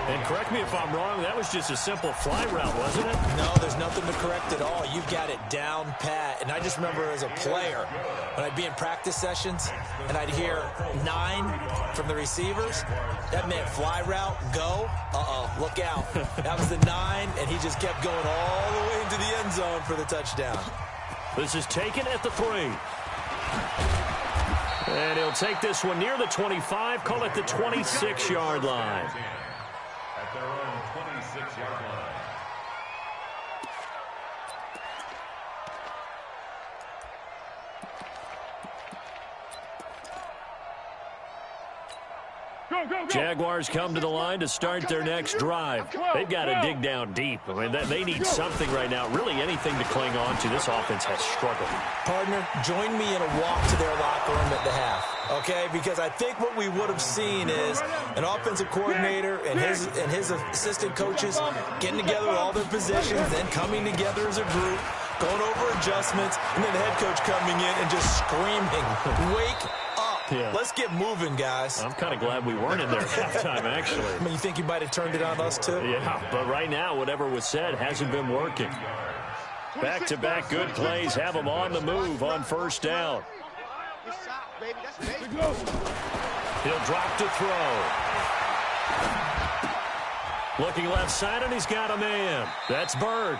Speaker 2: And correct me if I'm wrong, that was just a simple fly route, wasn't it?
Speaker 4: No, there's nothing to correct at all. You've got it down pat. And I just remember as a player, when I'd be in practice sessions, and I'd hear 9 from the receivers, that meant fly route, go, look out. That was the 9, and he just kept going all the way into the end zone for the touchdown.
Speaker 2: This is taken at the 3. And he'll take this one near the 25, call it the 26-yard line.
Speaker 5: At their own 26-yard line.
Speaker 2: Jaguars come to the line to start their next drive. They've got to dig down deep. I mean, they need something right now, really anything to cling on to. This offense has struggled.
Speaker 4: Partner, join me in a walk to their locker room at the half, okay? Because I think what we would have seen is an offensive coordinator and his assistant coaches getting together with all their positions, then coming together as a group, going over adjustments, and then the head coach coming in and just screaming, wake up. Yeah. Let's get moving, guys.
Speaker 2: I'm kind of glad we weren't in there at halftime, actually.
Speaker 4: I mean, you think you might have turned it on us, too?
Speaker 2: Yeah, but right now, whatever was said hasn't been working. Back-to-back good plays have them on the move on 1st down. He'll drop to throw. Looking left side, and he's got a man. That's Bird.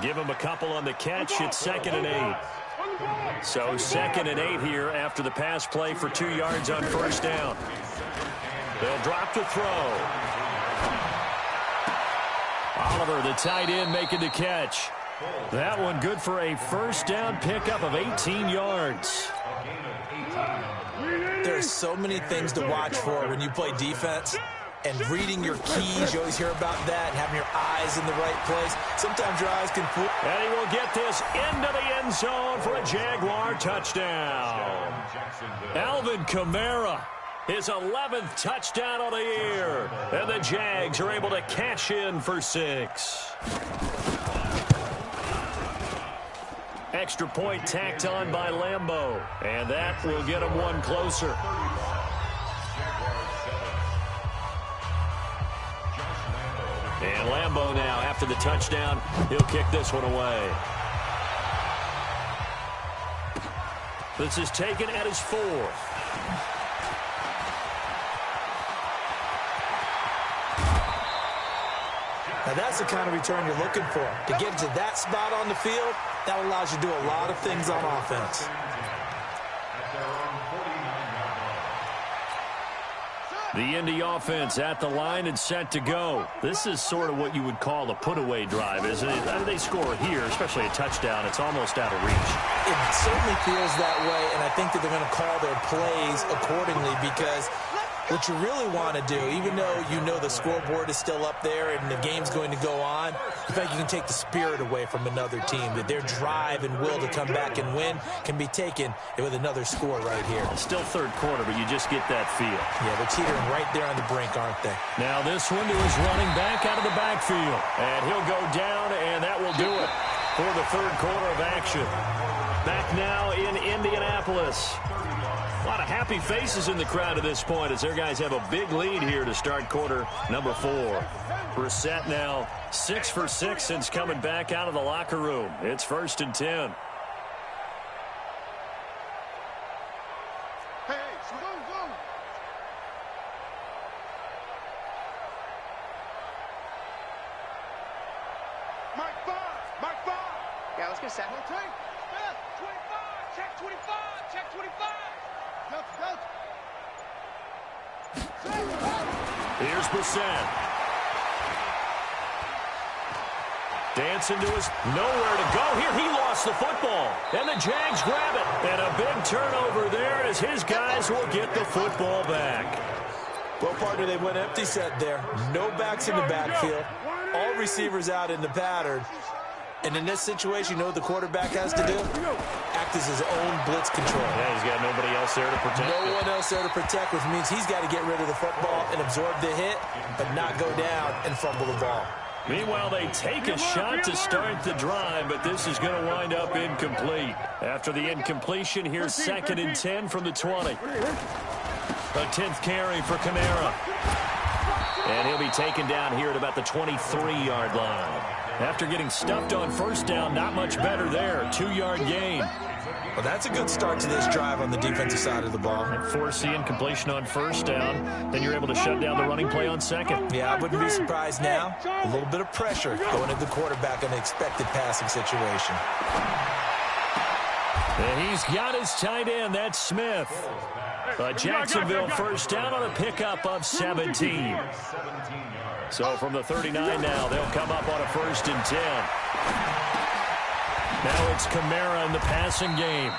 Speaker 2: Give him a couple on the catch. It's 2nd and 8. So 2nd and 8 here after the pass play for 2 yards on 1st down. They'll drop to throw. Oliver, the tight end, making the catch. That one good for a 1st down pickup of 18 yards.
Speaker 4: There's so many things to watch for when you play defense. And reading your keys, you always hear about that, and having your eyes in the right place. Sometimes your eyes can fool.
Speaker 2: And he will get this into the end zone for a Jaguar touchdown. Alvin Kamara, his 11th touchdown of the year. And the Jags are able to cash in for 6. Extra point tacked on by Lambeau. And that will get him one closer. And Lambeau now, after the touchdown, he'll kick this one away. This is taken at his 4th.
Speaker 4: Now that's the kind of return you're looking for. To get to that spot on the field, that allows you to do a lot of things on offense.
Speaker 2: The Indy offense at the line and set to go. This is sort of what you would call a put-away drive, isn't it? I mean, they score here, especially a touchdown. It's almost out of reach.
Speaker 4: It certainly feels that way, and I think that they're going to call their plays accordingly because what you really want to do, even though you know the scoreboard is still up there and the game's going to go on, you think you can take the spirit away from another team, that their drive and will to come back and win can be taken with another score right here.
Speaker 2: Still third quarter, but you just get that feel.
Speaker 4: Yeah, they're teetering right there on the brink, aren't they?
Speaker 2: Now this one to his running back out of the backfield. And he'll go down, and that will do it for the third quarter of action. Back now in Indianapolis. A lot of happy faces in the crowd at this point as their guys have a big lead here to start quarter number 4. Brissett now 6 for 6 since coming back out of the locker room. It's 1st and 10.
Speaker 3: Hey, go. Mike 5.
Speaker 7: Yeah, let's get set.
Speaker 3: Okay. 25. Check 25. Check 25.
Speaker 2: Here's Brissett. Dancing to his nowhere to go. Here he lost the football. And the Jags grab it. And a big turnover there as his guys will get the football back.
Speaker 4: Well, partner, they went empty set there. No backs in the backfield. All receivers out in the pattern. And in this situation, you know what the quarterback has to do? Act as his own blitz control.
Speaker 2: Yeah, he's got nobody else there to protect.
Speaker 4: No one else there to protect, which means he's got to get rid of the football and absorb the hit, but not go down and fumble the ball.
Speaker 2: Meanwhile, they take a shot to start the drive, but this is going to wind up incomplete. After the incompletion, here's 2nd and 10 from the 20. A 10th carry for Kamara. And he'll be taken down here at about the 23-yard line. After getting stuffed on first down, not much better there. 2-yard gain.
Speaker 4: Well, that's a good start to this drive on the defensive side of the ball.
Speaker 2: Force the incompletion on first down. Then you're able to shut down the running play on second.
Speaker 4: Yeah, I wouldn't be surprised now. A little bit of pressure going at the quarterback in an expected passing situation.
Speaker 2: And he's got his tight end. That's Smith. Jacksonville first down on a pickup of 17. So from the 39 now, they'll come up on a 1st and 10. Now it's Kamara in the passing game.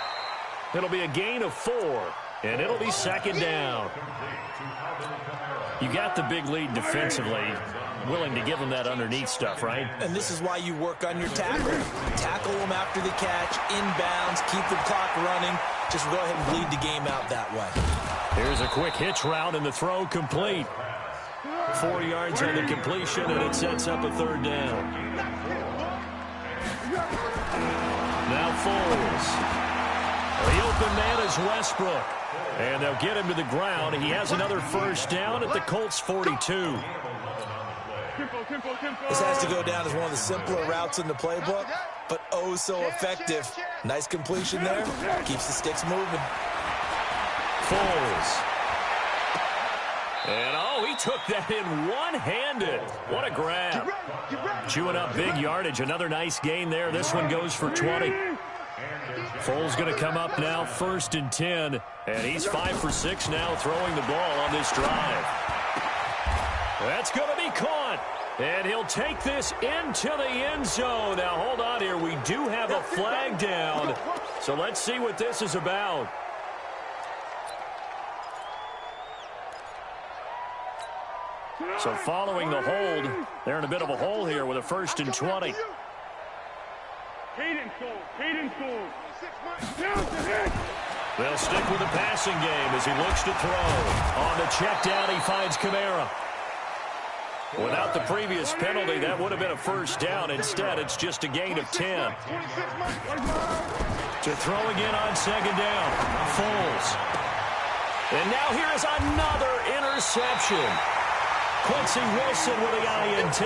Speaker 2: It'll be a gain of 4, and it'll be 2nd down. You got the big lead defensively. Willing to give them that underneath stuff, right?
Speaker 4: And this is why you work on your tackle. Tackle them after the catch, inbounds, keep the clock running. Just go ahead and bleed the game out that way.
Speaker 2: Here's a quick hitch route, and the throw complete. 4 yards on the completion, and it sets up a 3rd down. Now Foles. The open man is Westbrook. And they'll get him to the ground. He has another first down at the Colts 42.
Speaker 4: This has to go down as one of the simpler routes in the playbook, but oh so effective. Nice completion there. Keeps the sticks moving.
Speaker 2: Foles. And he took that in one-handed. What a grab. Chewing up big yardage. Another nice gain there. This one goes for 20. Foles going to come up now 1st and 10. And he's 5 for 6 now throwing the ball on this drive. That's going to be caught. And he'll take this into the end zone. Now, hold on here. We do have a flag down. So let's see what this is about. So following the hold, they're in a bit of a hole here with a 1st and 20. They'll stick with the passing game as he looks to throw. On the check down, he finds Kamara. Without the previous penalty, that would have been a first down. Instead, it's just a gain of 10. To throw again on 2nd down. Foles. And now here is another interception. Quincy Wilson with the INT.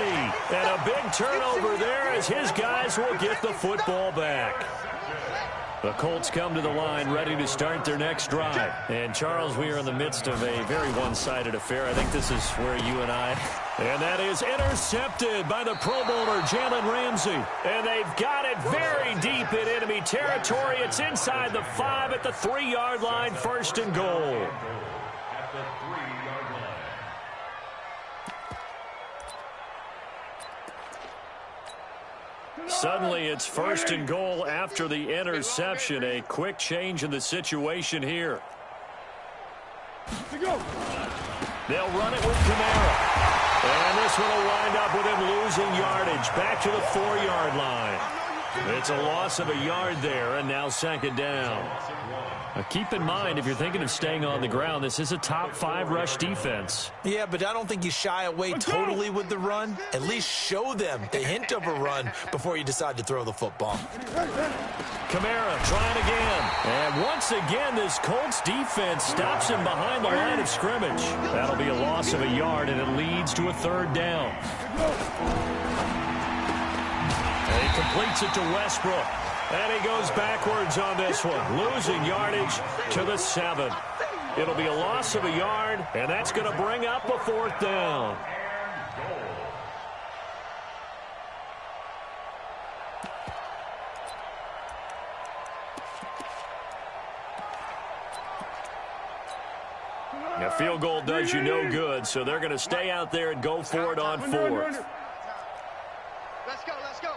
Speaker 2: And a big turnover there as his guys will get the football back. The Colts come to the line ready to start their next drive. And, Charles, we are in the midst of a very one-sided affair. I think this is where you and I... And that is intercepted by the Pro Bowler, Jalen Ramsey. And they've got it very deep in enemy territory. It's inside the 5 at the 3-yard line, 1st and goal. Suddenly it's 1st and goal after the interception. A quick change in the situation here. They'll run it with Kamara. And this one will wind up with him losing yardage. Back to the 4-yard line. It's a loss of a yard there, and now 2nd down. Now keep in mind, if you're thinking of staying on the ground, this is a top 5 rush defense.
Speaker 4: Yeah, but I don't think you shy away totally with the run. At least show them the hint of a run before you decide to throw the football.
Speaker 2: Kamara trying again. And once again, this Colts defense stops him behind the line of scrimmage. That'll be a loss of a yard, and it leads to a 3rd down. And he completes it to Westbrook. And he goes backwards on this one, losing yardage to the 7. It'll be a loss of a yard, and that's going to bring up a 4th down. Now, field goal does you no good, so they're going to stay out there and go for it on 4th.
Speaker 3: Let's go, let's go.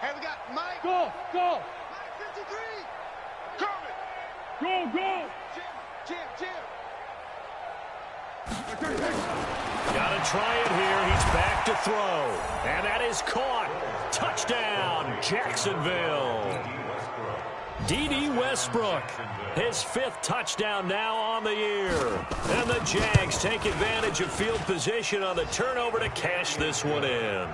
Speaker 3: Hey, we got Mike.
Speaker 6: Go.
Speaker 3: Mike 53. Coming.
Speaker 6: Go.
Speaker 3: Jim.
Speaker 2: Got to try it here. He's back to throw. And that is caught. Touchdown, Jacksonville. D.D. Westbrook, his 5th touchdown now on the year. And the Jags take advantage of field position on the turnover to cash this one in.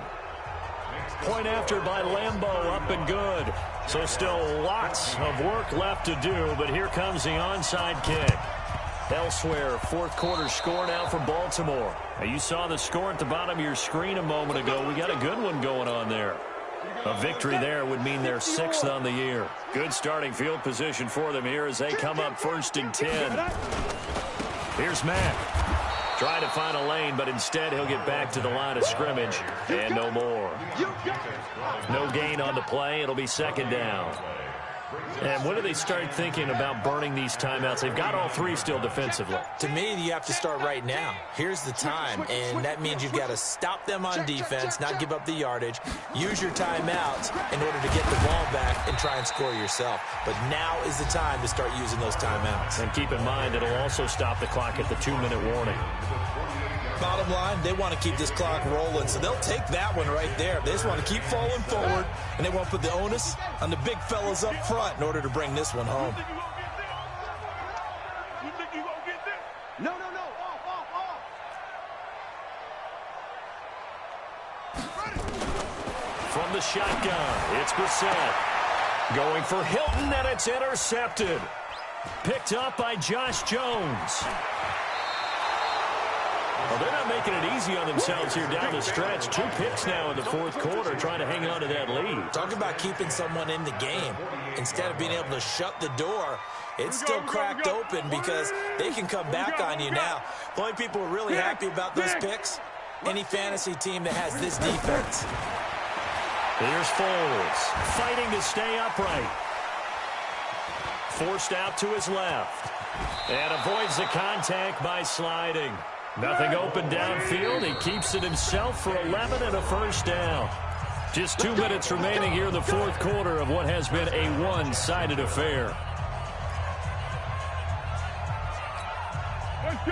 Speaker 2: Point after by Lambeau, up and good. So still lots of work left to do, but here comes the onside kick. Elsewhere, 4th quarter score now for Baltimore. Now, you saw the score at the bottom of your screen a moment ago. We got a good one going on there. A victory there would mean they're 6th on the year. Good starting field position for them here as they come up 1st and 10. Here's Mack. Trying to find a lane, but instead he'll get back to the line of scrimmage. And no more. No gain on the play. It'll be 2nd down. And when do they start thinking about burning these timeouts? They've got all 3 still defensively.
Speaker 4: To me, you have to start right now. Here's the time, and that means you've got to stop them on defense, not give up the yardage, use your timeouts in order to get the ball back and try and score yourself. But now is the time to start using those timeouts.
Speaker 2: And keep in mind, it'll also stop the clock at the 2-minute warning.
Speaker 4: Bottom line, they want to keep this clock rolling, so they'll take that one right there. They just want to keep falling forward, and they want to put the onus on the big fellas up front in order to bring this one home.
Speaker 3: No. Off.
Speaker 2: From the shotgun, it's Brissett. Going for Hilton, and it's intercepted. Picked up by Josh Jones. Well, they're not making it easy on themselves here down the stretch. 2 picks now in the 4th quarter, trying to hang on to that lead.
Speaker 4: Talk about keeping someone in the game. Instead of being able to shut the door, it's still cracked open because they can come back on you now. The only people who are really happy about those picks, any fantasy team that has this defense.
Speaker 2: Here's Foles, fighting to stay upright. Forced out to his left. And avoids the contact by sliding. Nothing open downfield. He keeps it himself for 11 and a 1st down. Just 2 minutes remaining here in the 4th quarter of what has been a one-sided affair.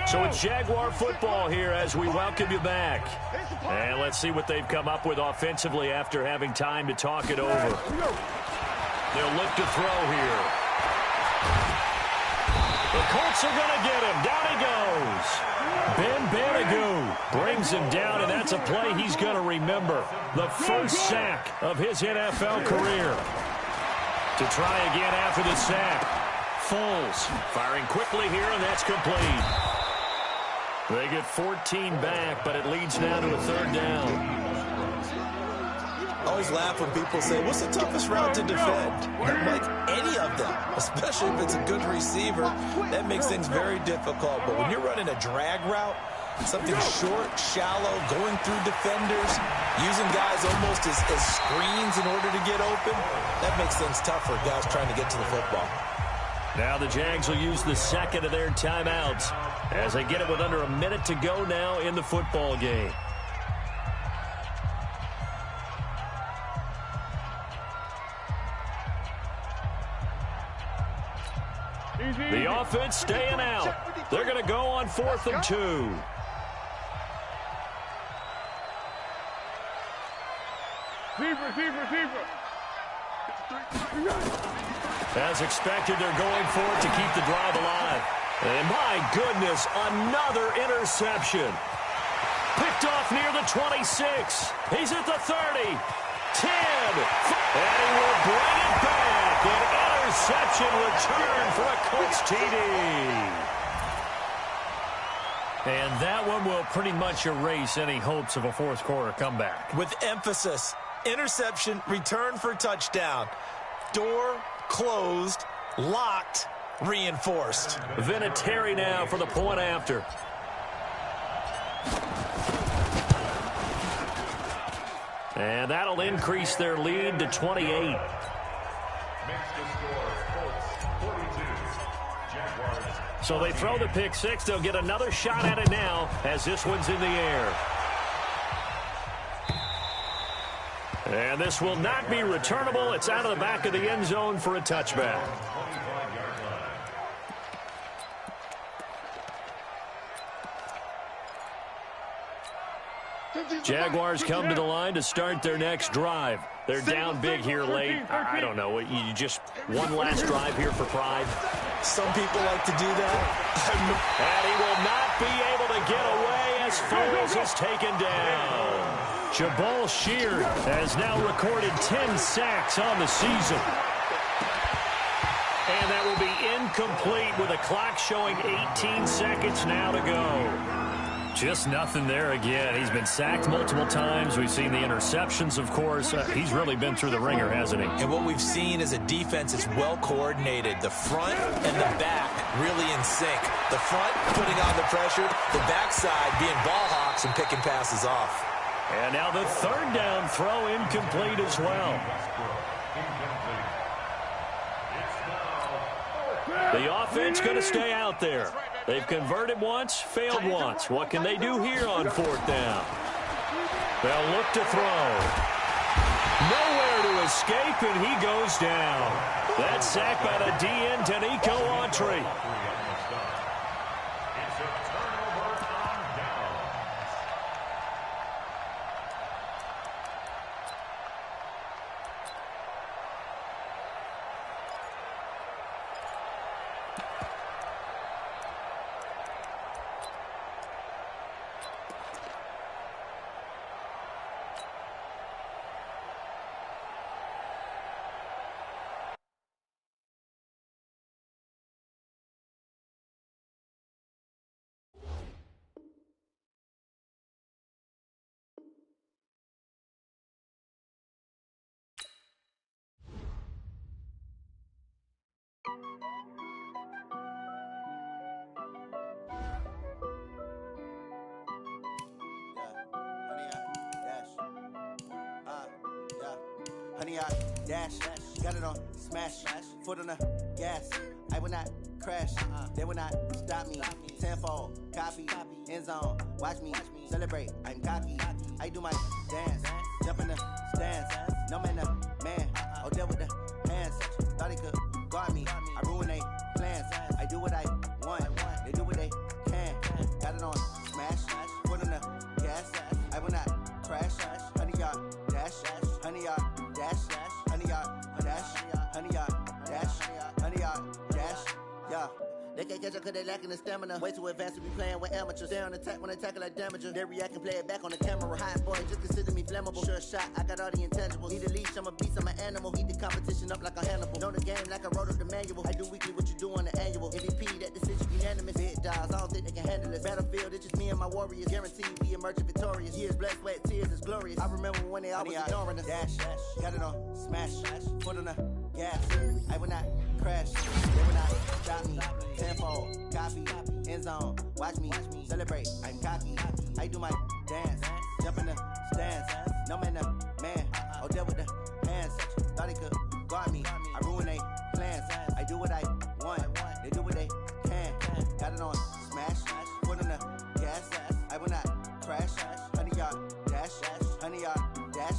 Speaker 2: So it's Jaguar football here as we welcome you back. And let's see what they've come up with offensively after having time to talk it over. They'll look to throw here. The Colts are going to get him. Down he goes. Ben Banigou brings him down, and that's a play he's going to remember. The first sack of his NFL career. To try again after the sack. Foles firing quickly here, and that's complete. They get 14 back, but it leads now to a 3rd down.
Speaker 4: I always laugh when people say, what's the toughest route to defend? I'm like, any of them, especially if it's a good receiver. That makes things very difficult. But when you're running a drag route, something short, shallow, going through defenders, using guys almost as screens in order to get open, that makes things tough for guys trying to get to the football.
Speaker 2: Now the Jags will use the 2nd of their timeouts as they get it with under a minute to go now in the football game. offense staying out. They're going to go on 4th and 2.
Speaker 6: Receiver.
Speaker 2: As expected, they're going for it to keep the drive alive. And my goodness, another interception. Picked off near the 26. He's at the 30. 10. And he will bring it back. An interception return for a Colts TD. And that one will pretty much erase any hopes of a fourth quarter comeback.
Speaker 4: With emphasis, interception, return for touchdown. Door closed, locked, reinforced.
Speaker 2: Vinatieri now for the point after. And that'll increase their lead to 28.
Speaker 5: Makes the score Colts 42, Jaguars.
Speaker 2: So they throw the pick six. They'll get another shot at it now as this one's in the air. And this will not be returnable. It's out of the back of the end zone for a touchback. Jaguars come to the line to start their next drive. They're down big here late. I don't know. You just one last drive here for pride.
Speaker 4: Some people like to do that.
Speaker 2: And he will not be able to get away as Foles is taken down. Jabal Sheard has now recorded 10 sacks on the season. And that will be incomplete with a clock showing 18 seconds now to go. Just nothing there again. He's been sacked multiple times. We've seen the interceptions, of course. He's really been through the ringer, hasn't he?
Speaker 4: And what we've seen is a defense that's well coordinated. The front and the back really in sync. The front putting on the pressure, the backside being ball hawks and picking passes off.
Speaker 2: And now the third down throw incomplete as well. The offense going to stay out there. They've converted once, failed once. What can they do here on 4th down? They'll look to throw. Nowhere to escape, and he goes down. That's sacked by the DN, Danico Autry.
Speaker 5: It's a turnover on down.
Speaker 7: Honey, I dash, got it on smash, foot on the gas. I will not crash, they will not stop me. Tenfold, copy, end zone, watch me celebrate. I'm cocky, I do my dance, jump in the stands. No man, the man, oh, deal with the hands. Thought he could guard me, I ruin they plans. I do what I want, they do what they can. Got it on smash, foot on the gas. I will not crash, honey, y'all dash, honey, y'all dash, honey, y'all dash, honey, y'all dash, honey, y'all dash, yeah. They can't catch up cause they lacking the stamina. Way too advanced to be playing with amateurs. Stay on attack when they tackle like damager. They react and play it back on the camera. Hot boy, just consider me flammable. Sure shot, I got all the intangibles. Need a leash, I'm a beast, I'm an animal. Heat the competition up like a Hannibal. Know the game like I wrote up the manual. I do weekly what you do on the annual. MVP, that decision unanimous. Big dogs, I don't think they can handle it. Battlefield, it's just me and my warriors. Guaranteed we emerging victorious. Years, blood, sweat, tears, it's glorious. I remember when they always ignoring us. Dash, got it on smash, foot on the gas. I will not crash, they will not stop me. Tenfold, copy, end zone, watch me celebrate. I'm cocky, I do my dance, jump in the stands. No man, the man, oh, deal with the hands. Thought he could guard me, I ruin they plans. I do what I want, they do what they can. Got it on smash, foot on the gas. I will not crash, honey, y'all dash, honey, y'all dash,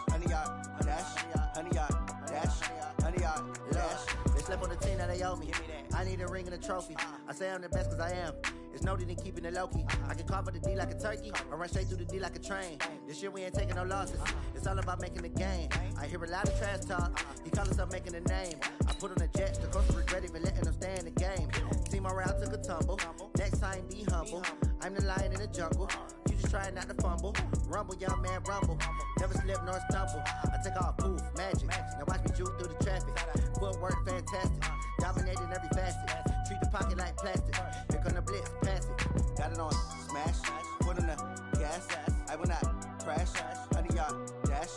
Speaker 7: honey, y'all dash, honey, y'all dash, honey, y'all dash. They slept on the team that they owe me. I need a ring and a trophy. I say I'm the best cause I am. It's noted in keeping it low-key. I can carve for the D like a turkey, or run straight through the D like a train. This year we ain't taking no losses. It's all about making the game. I hear a lot of trash talk. He call himself making a name. I put on the jets, the coach regret even letting them stay in the game. Team morale took a tumble. Next time be humble. I'm the lion in the jungle. You just trying not to fumble. Rumble, young man, rumble. Never slip nor stumble. I take off, poof, magic. Now watch me juke through the traffic. Footwork fantastic. Dominating every facet. Treat the pocket like plastic. Here come the blitz, pass it. Got it on smash. Foot on the gas. I will not crash. 100 yard dash.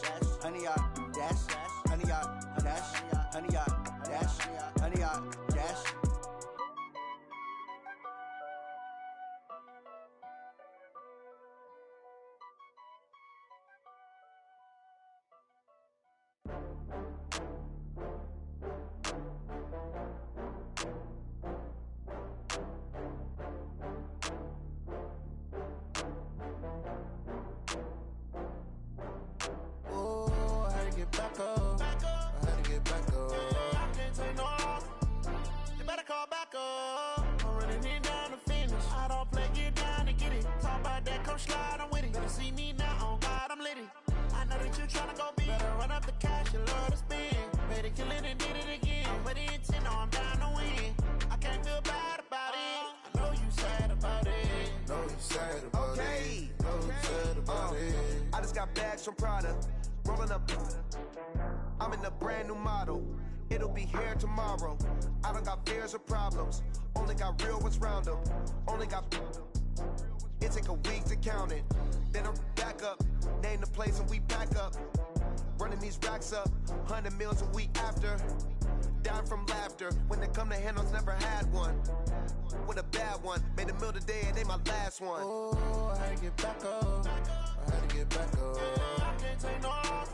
Speaker 7: 100 yard dash. 100 yard dash. 100 yard dash. 100 yard dash. Back up. I had to get back up. I can't take no loss. You better call back up. I'm running it down to finish. I don't play, get down to get it. Talk about that, come slide, I'm with it. Better see me now, on God, I'm litty. I know that you tryna go big. Better run up the cash, you love to spin. Better kill it and did it again. But the intent, no, I'm down to win. I can't feel bad about it. I know you sad about it.
Speaker 8: Know you sad about it. Know you sad about it.
Speaker 9: I just got bags from Prada. Rolling up, I'm in a brand new model. It'll be here tomorrow. I don't got fears or problems. Only got real ones round them. Only got. It take a week to count it. Then I'm back up. Name the place and we back up. Running these racks up. 100 meals a week after. Down from laughter. When they come to handles, never had one. With a bad one. Made a meal today and they my last one.
Speaker 8: Oh, I had to get back up. I had to get back up.
Speaker 7: I can't take no loss.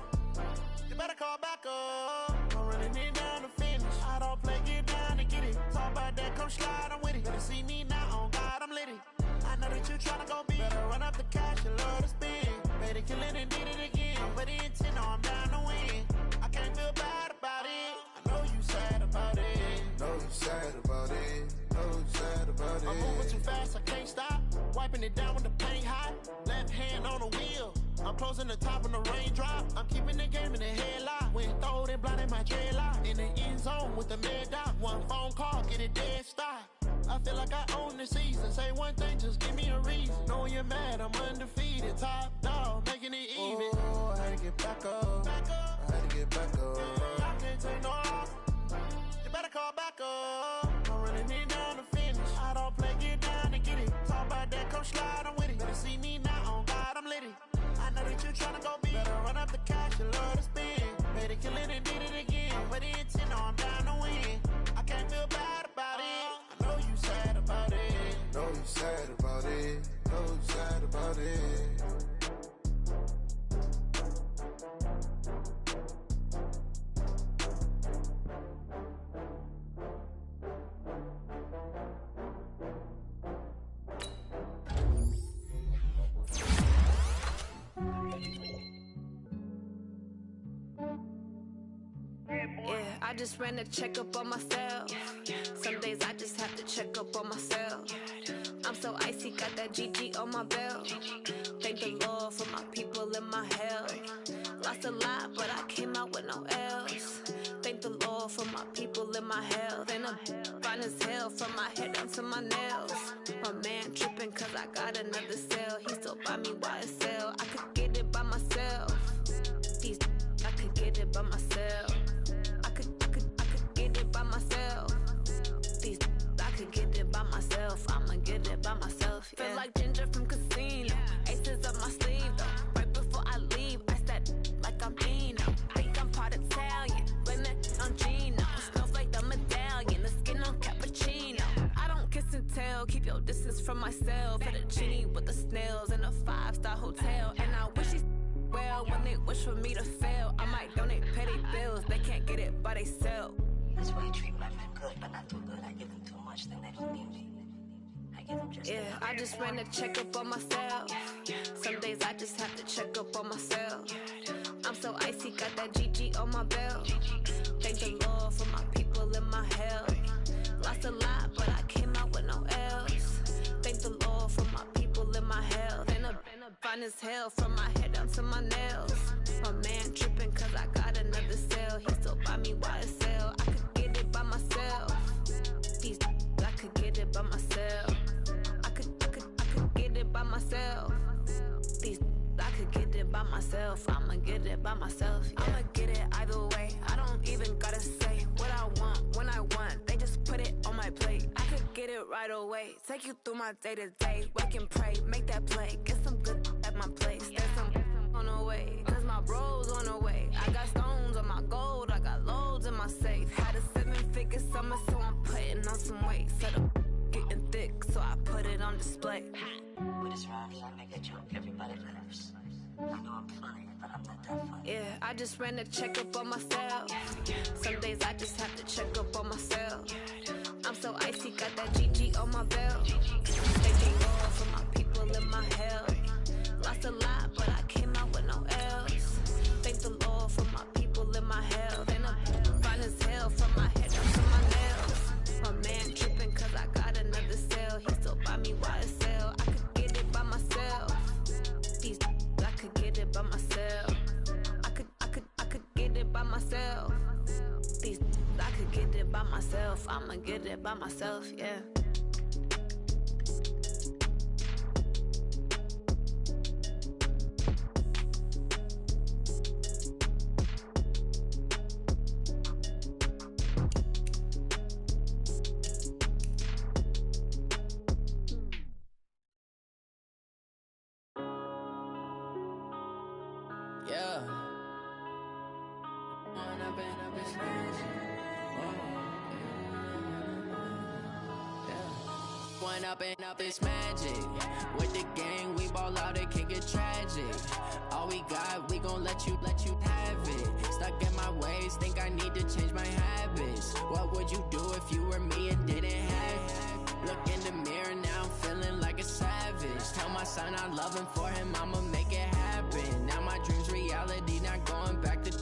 Speaker 7: You better call back up. I'm running it down to finish. I don't play, get down to get it. Talk about that, come slide, I'm with it. Better see me now, on God, I'm litty. I know that you tryna go big. Better run up the cash, you love to spin. Better kill it and did it again. But the intent, no, I'm down to win. I can't feel bad about it. I know you sad about it.
Speaker 8: Know you sad about it. Know you sad about it.
Speaker 7: I'm moving too fast, I can't stop. Wiping it down with the paint hot. Left hand on the wheel. I'm closing the top when the raindrop. I'm keeping the game in the headlock. When throwed and blinded my dreadlock. In the end zone with the mad dot. One phone call, get it dead stop. I feel like I own the season. Say one thing, just give me a reason. Knowing you're mad, I'm undefeated. Top dog, making it even.
Speaker 8: Oh, I had to get back up. I had to get back up.
Speaker 7: I can't take no loss. You better call back up. I'm running it down to finish. I don't play, get down to get it. Talk about that, come slide, I'm with it. Better see me now, on God, I'm litty. I know that you tryna go big. Better run up the cash, you love to spin. Better kill it and did it again. But the intent, no, I'm down to win. I can't feel bad about it. I know you sad about it.
Speaker 8: Know you sad about it. Know you sad about it.
Speaker 10: I just ran a checkup on myself. Some days I just have to check up on myself. I'm so icy, got that GG on my belt. Thank the Lord for my people and my health. Lost a lot, but I came out with no else. Thank the Lord for my people and my health. And I'm fine as hell from my head down to my nails. My man tripping cause I got another cell. He still buy me YSL. I could get it by myself. These I could get it by myself. I could get it by myself. These I could get it by myself. I'ma get it by myself. Yeah. Feel like Ginger from Casino. Aces up my sleeve though. Right before I leave, I said like I'm Dino. Think I'm part Italian. Blame it on Gino. Smells like the medallion. The skin on cappuccino. I don't kiss and tell. Keep your distance from myself. Put a genie with the snails in a 5-star hotel. And I wish he well when they wish for me to fail. I might donate petty bills. They can't get it by they sell.
Speaker 11: That's why you treat my men good, but not too good. I give them too much, then they don't need me. I give them just enough.
Speaker 10: I just ran a checkup on myself. Some days I just have to check up on myself. I'm so icy, got that GG on my belt. Thank the Lord for my people and my health. Lost a lot, but I came out with no L's. Thank the Lord for my people in my health. Been a fine as hell from my head down to my nails. My man tripping cause I got another sale. He still buy me YSL. I could get it by myself. These I could get it by myself. I could get it by myself. These I could get it by myself. I'ma get it by myself. Yeah. I'ma get it either way. I don't even gotta say what I want when I want. They just put it on my plate. I could get it right away. Take you through my day to day. Wake and pray, make that play. Get some good at my place. There's some on the way. Cause my bro's on the way. I got stones on my gold. I got loads in my safe. Had a 7-figure summer, so I'm putting on some weight. Set up getting thick, so I put it on display.
Speaker 11: With this rhyme, I make a joke, everybody laughs. I know I'm funny, but I'm not that funny.
Speaker 10: Yeah, I just ran a checkup on myself. Some days I just have to check up on myself. I'm so icy, got that GG on my belt. Thank the Lord for my people in my health. Lost a lot, but I came out with no L's. Thank the Lord for my people in my health. And I'm fine as hell from my head down to my nails. My man tripping cause I got another sale. He still buy me YSL. I could get it by myself. These I could get it by myself. I could get it by myself. These I could get it by myself. I'ma get it by myself, yeah.
Speaker 12: Yeah. One up and up is magic. With the gang, we ball out, it can get tragic. All we got, we gon' let you have it. Stuck in my ways, think I need to change my habits. What would you do if you were me and didn't have it? Look in the mirror now, I'm feeling like a savage. Tell my son I love him, for him I'ma make it happen. Now my dream's reality, not going back to.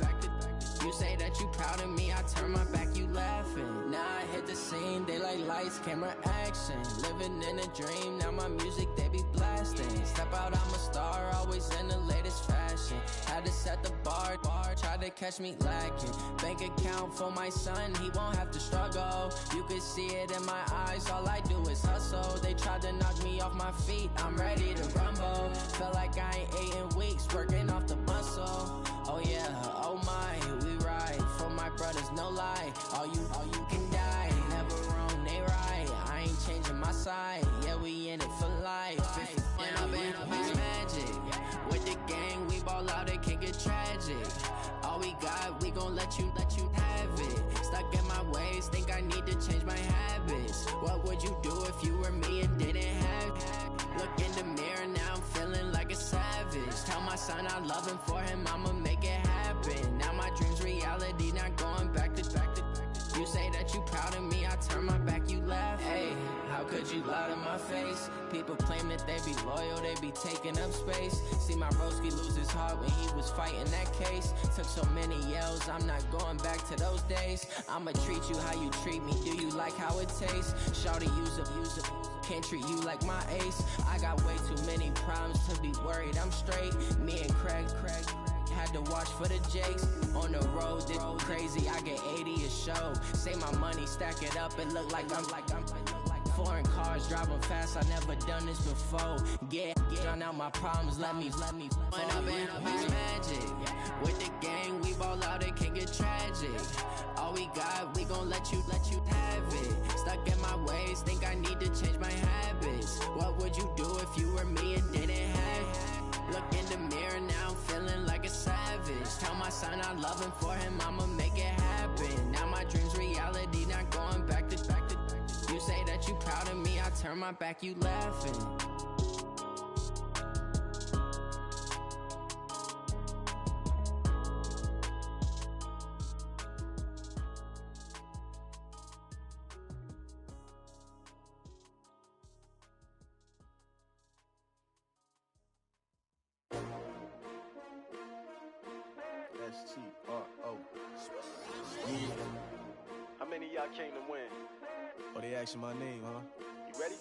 Speaker 12: You say that you proud of me, I turn my back, you laughing. Now I hit the scene, they like lights, camera, action. Living in a dream, now my music, they be blasting. Step out, I'm a star, always in the latest fashion. Had to set the bar, try to catch me lacking. Bank account for my son, he won't have to struggle. You can see it in my eyes, all I do is hustle. They tried to knock me off my feet, I'm ready to rumble. Felt like I ain't ate in weeks, working off the muscle. Oh yeah, oh my, we ride for my brothers, no lie. All you can die, never wrong, they right. I ain't changing my side, yeah, we in it for life. When up is magic. With the gang, we ball out, it can get tragic. All we got, we gon' let you have it. Stuck in my ways, think I need to change my habits. What would you do if you were me and didn't have it? Look in the mirror now, I'm feeling like a savage. Tell my son I love him, for him I'ma make it happen. Now my dream's reality, not going back to. You say that you proud of me, I turn my back, you laugh. Hey, how could you lie to my face? People claim that they be loyal, they be taking up space. See my broski lose his heart when he was fighting that case. Took so many yells, I'm not going back to those days. I'ma treat you how you treat me, do you like how it tastes? Shawty, use up, can't treat you like my ace. I got way too many problems to be worried, I'm straight. Me and Craig had to watch for the Jakes. On the road, this crazy, I get 80 a show. Say my money, stack it up, it look like I'm foreign cars, driving fast, I never done this before. Get drown out my problems, let me When up is magic. With the gang, we ball out, it can get tragic. All we got, we gon' let you have it. Stuck in my ways, think I need to change my habits. What would you do if you were me and didn't have it? Look in the mirror now, I'm feeling like a savage. Tell my son I love him, for him I'ma make it happen. Now my dream's reality, not going back to. You say that you proud of me, I turn my back, you laughing.
Speaker 13: S-T-R-O. Yeah. How many of y'all came to win? Oh, they asking my name, huh?
Speaker 3: You ready?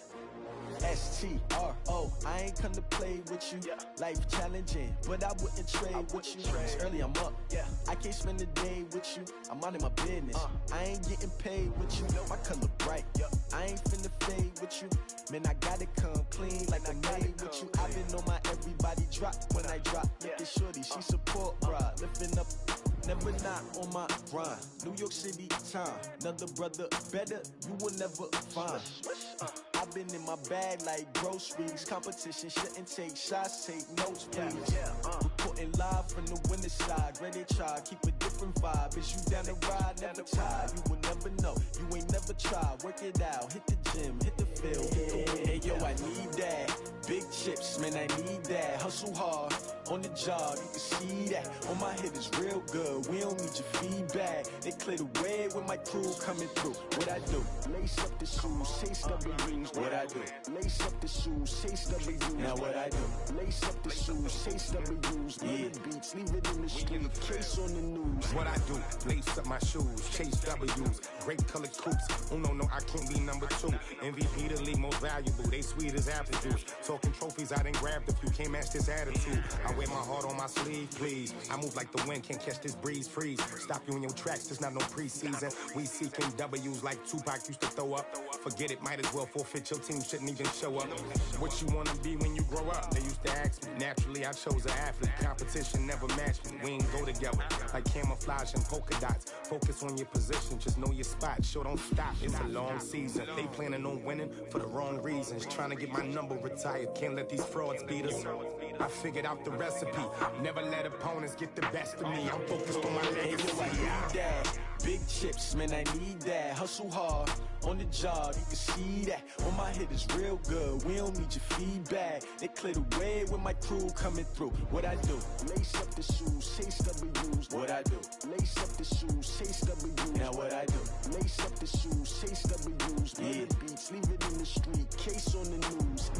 Speaker 13: S-T-R-O, I ain't come to play with you. Life challenging, but I wouldn't trade with you. It's early, I'm up. I can't spend the day with you. I'm out of my business. I ain't getting paid with you. My color bright. I ain't finna fade with you. Man, I gotta come clean like I'm made with you. I've been on my everybody drop when I drop. Look at shorty, she support, bruh. Lifting up, never not on my grind. New York City time, another brother better, you will never find. I've been in my bag like groceries. Competition shouldn't take shots, take notes, please. Reporting live from the winter side. Ready to try, keep a different vibe. Is you down the ride, never tired. You will never know, you ain't never tried. Work it out, hit the gym, hit the field, hit the wind. Hey yo, I need that. Big chips, man, I need that. Hustle hard, on the job, you can see that. On my head is real good, we don't need your feedback. They clear the way with my crew coming through. What I do? Lace up the shoes, chase W's. What I do? Lace up the shoes, chase W's. Now what I do? Lace up the shoes, chase W's. Yeah, beats, leave it in the street, case on the news.
Speaker 14: What I do? Lace up my shoes, chase W's. Great colored coops. Oh no, I can't be number 2. MVP the league most valuable. They sweet as apple juice. Talking trophies, I done grabbed a few. Can't match this attitude. I wear my heart on my sleeve, please. I move like the wind, can't catch this breeze, freeze. Stop you in your tracks, there's not no preseason. We seeking W's like Tupac used to throw up. Forget it, might as well forfeit. Your team shouldn't even show up. What you wanna be when you grow up? They used to ask me. Naturally, I chose an athlete. Competition never matched me. We ain't go together like camouflage and polka dots. Focus on your position, just know your spot. Sure, don't stop. It's a long season. They planning on winning for the wrong reasons. Trying to get my number retired. Can't let these frauds beat us. I figured out the recipe. Never let opponents get the best of me. I'm focused on my legacy.
Speaker 13: I need that. Big chips, man, I need that. Hustle hard, on the job, you can see that. On my head is real good, we don't need your feedback. They clear the way with my crew coming through. What I do? Lace up the shoes, chase W's. What I do? Lace up the shoes, chase W's. Now what I do? Lace up the shoes, chase W's. Yeah, beats, leave it in the street, case on the news.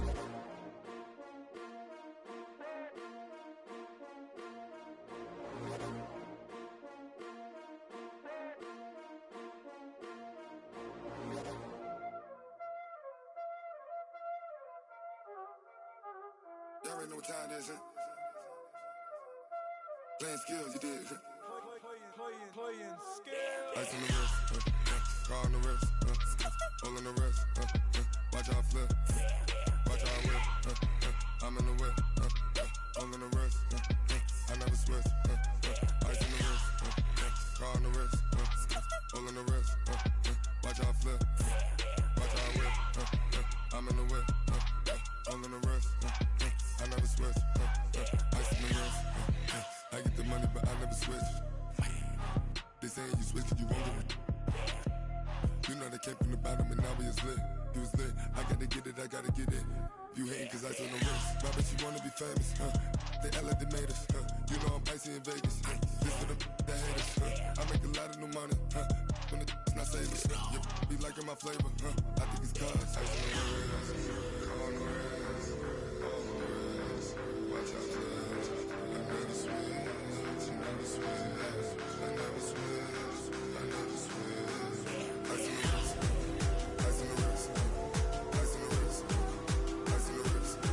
Speaker 8: Y'all already know what time it is, huh? Playing skills, you did, huh?
Speaker 6: Playing skills.
Speaker 8: Ice on the wrist, car on the wrist, hole on the wrist, watch how I flip, watch how I whip, I'm in the whip, hole on the wrist, I never switch, ice on the wrist, car on the wrist, hole on the wrist, watch how I flip, watch how I whip, I'm in the whip, hole on the wrist, I never switch, ice on the wrist, I get the money but I never switch. They saying you switch cause you won't get it. You know they came from the bottom and now we is lit. You was lit, I gotta get it, I gotta get it. You hating cause ice on the wrist. My bitch, you wanna be famous, They act like they made us, You know I'm icy in Vegas, This for the that hate us, I make a lot of new money, When the not saving, You be liking my flavor, I think it's cause ice on the wrist, on the wrist, on the wrist. Watch out, cuz I never switch, you never switch. I never switch, I never switch. Ice on the wrist, ice on the wrist, ice on the wrist, ice on the wrist, ice on the wrist,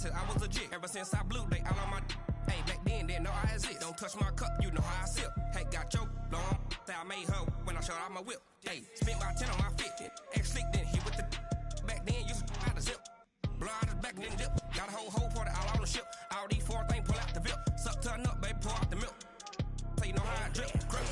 Speaker 1: I was legit. Ever since I blew, they all on my. Hey, back then, didn't know I had it. Don't touch my cup, you know how I sip. Hey, got choked, long. Say I made her when I showed out my whip. Hey, spent about 10 on my fit. Ex-slick, then hit with the. Back then, used to out the zip. Blow out his back, then dip. Got a whole party all on the ship. All these 4 things, pull out the VIP. Suck to a nut, baby, pour out the milk. So you know how I drip. Crip.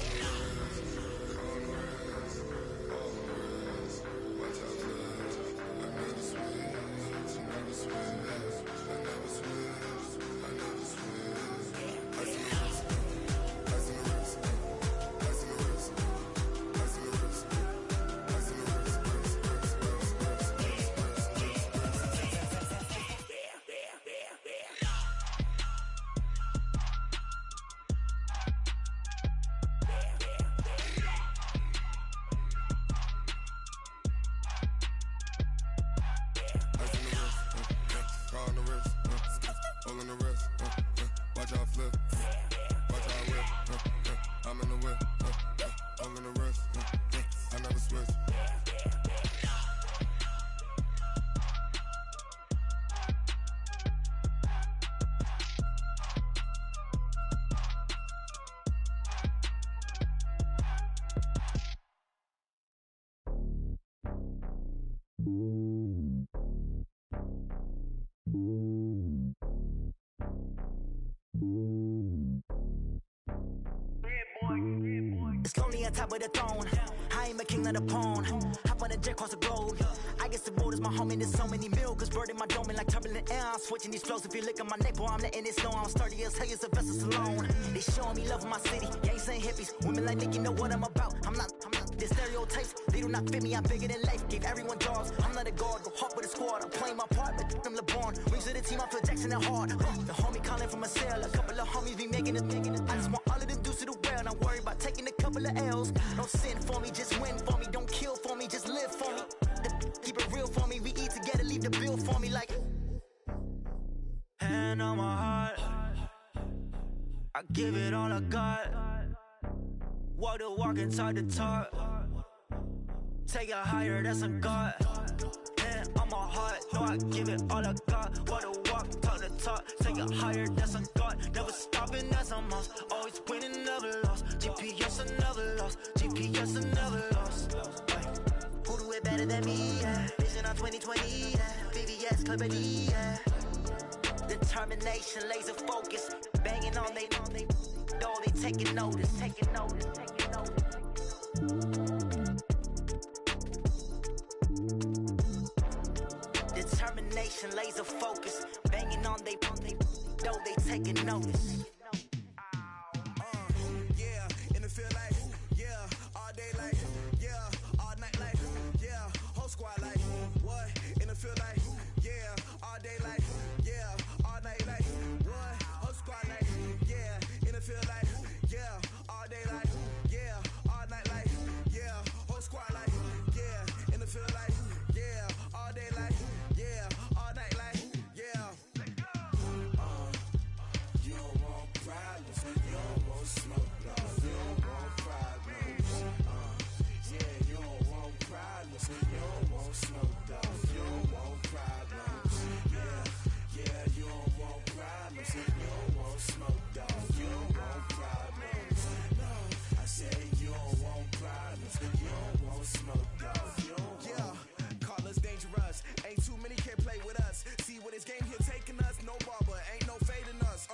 Speaker 15: It's lonely on top of the throne. I am a king of the pawn. Hop on a jet across the globe. I guess the road is my home and there's so many milkers bird in my dome and like turbulent air. I'm switching these flows. If you look at my neck, boy, I'm letting it snow. I'm sturdy as hell as a vessel alone. They showing me love in my city. Gangs and hippies. Women like Nick, you know what I'm about. I'm not the stereotypes. They do not fit me. I'm bigger than life. Gave everyone jobs. I'm not a guard. Go hard with a squad. I'm playing my part, but I'm LeBron. Rings to the team. I feel Jackson and hard. The homie calling from a cell. A couple of homies be making it. I just want all of them dudes to the well. Not worry about taking a couple of L's. Don't sin for me, just win for me. Don't kill for me, just live for me. Keep it real for me. We eat together, leave the bill for me like. Hand on my heart, I give it all I got. Walk the walk and talk the talk. Take it higher, that's a God. Hand on my heart, no, I give it all I got. Walk the walk, talk the talk. Take it higher, that's a God. Never stopping, that's a must. Always winning, never lost. GPS, I never lost. GPS, I never lost. Who do it better than me? Yeah. Vision on 2020, yeah. VVS, Clarity, yeah. Determination, laser focus. Banging on they though they taking notice. Determination, laser focus. Banging on they though they taking notice.
Speaker 9: Yeah, in the field like, yeah, all day like, yeah, all night like, yeah, whole squad like, what? In the field like, yeah, all day like, yeah, all night like, what? Whole squad like, yeah, in the field like, yeah, all day like, yeah, all night like, yeah, whole squad like, yeah, in the field like, yeah, all day like, yeah, all night like, yeah. You don't want problems, you don't want smoke, you don't want problems. Yeah, you don't want problems, you don't want smoke, you don't want problems. Yeah, you don't want problems, you don't want smoke, you don't want problems. No, I said you don't want problems, you don't want smoke, you don't. Yeah, call us dangerous. Ain't too many can play with us. See what this game here taking us. No barber, ain't no fading us.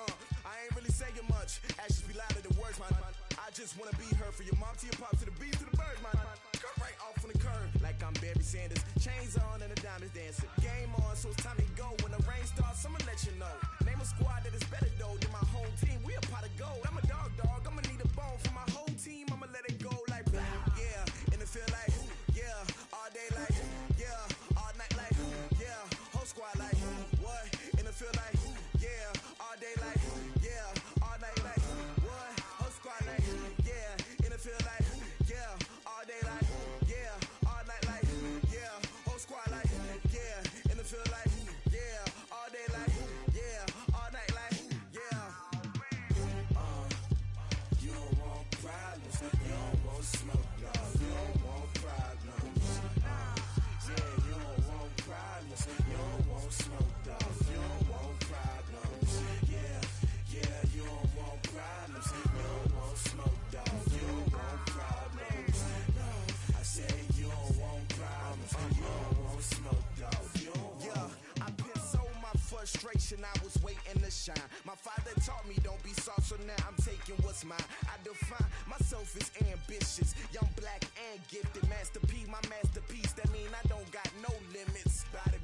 Speaker 9: I ain't really saying much. Actions be louder than words, man. I just wanna be heard. For your mom to your pop to the beat to the birds, man. Cut right off on the curb like I'm Barry Sanders. Chains on and the diamonds dancing. Game on, so it's time to go. When the rain starts, I'ma let you know. Name a squad that is better though than my home team. We a pot of gold. I'm a dog. I'ma need a bone for my whole team. I'ma let it go like blah. Yeah, in the field like, yeah, all day like, yeah, all night like, yeah, whole squad like, what? In the field like, yeah, all day like, yeah, all night like, what? Whole squad like, yeah, in the field like, yeah, all day like, yeah, all night like, yeah, whole squad like, yeah, in the field like, yeah, all day like, yeah, all night like, yeah. You don't want problems, you don't want smoke, you don't want problems. Yeah, you don't want problems, you don't want smoke, you don't want problems. Yeah, you don't want problems, you don't want smoke, you don't want problems. No, I said you don't want problems, you don't want smoke, you don't. Yeah, I put so my frustration, I was waiting to shine. My father taught me don't be soft, so now I'm taking what's mine. I define myself as ambitious, young, black, and gifted. Master P, my masterpiece. That mean I don't got no limits. Bout it,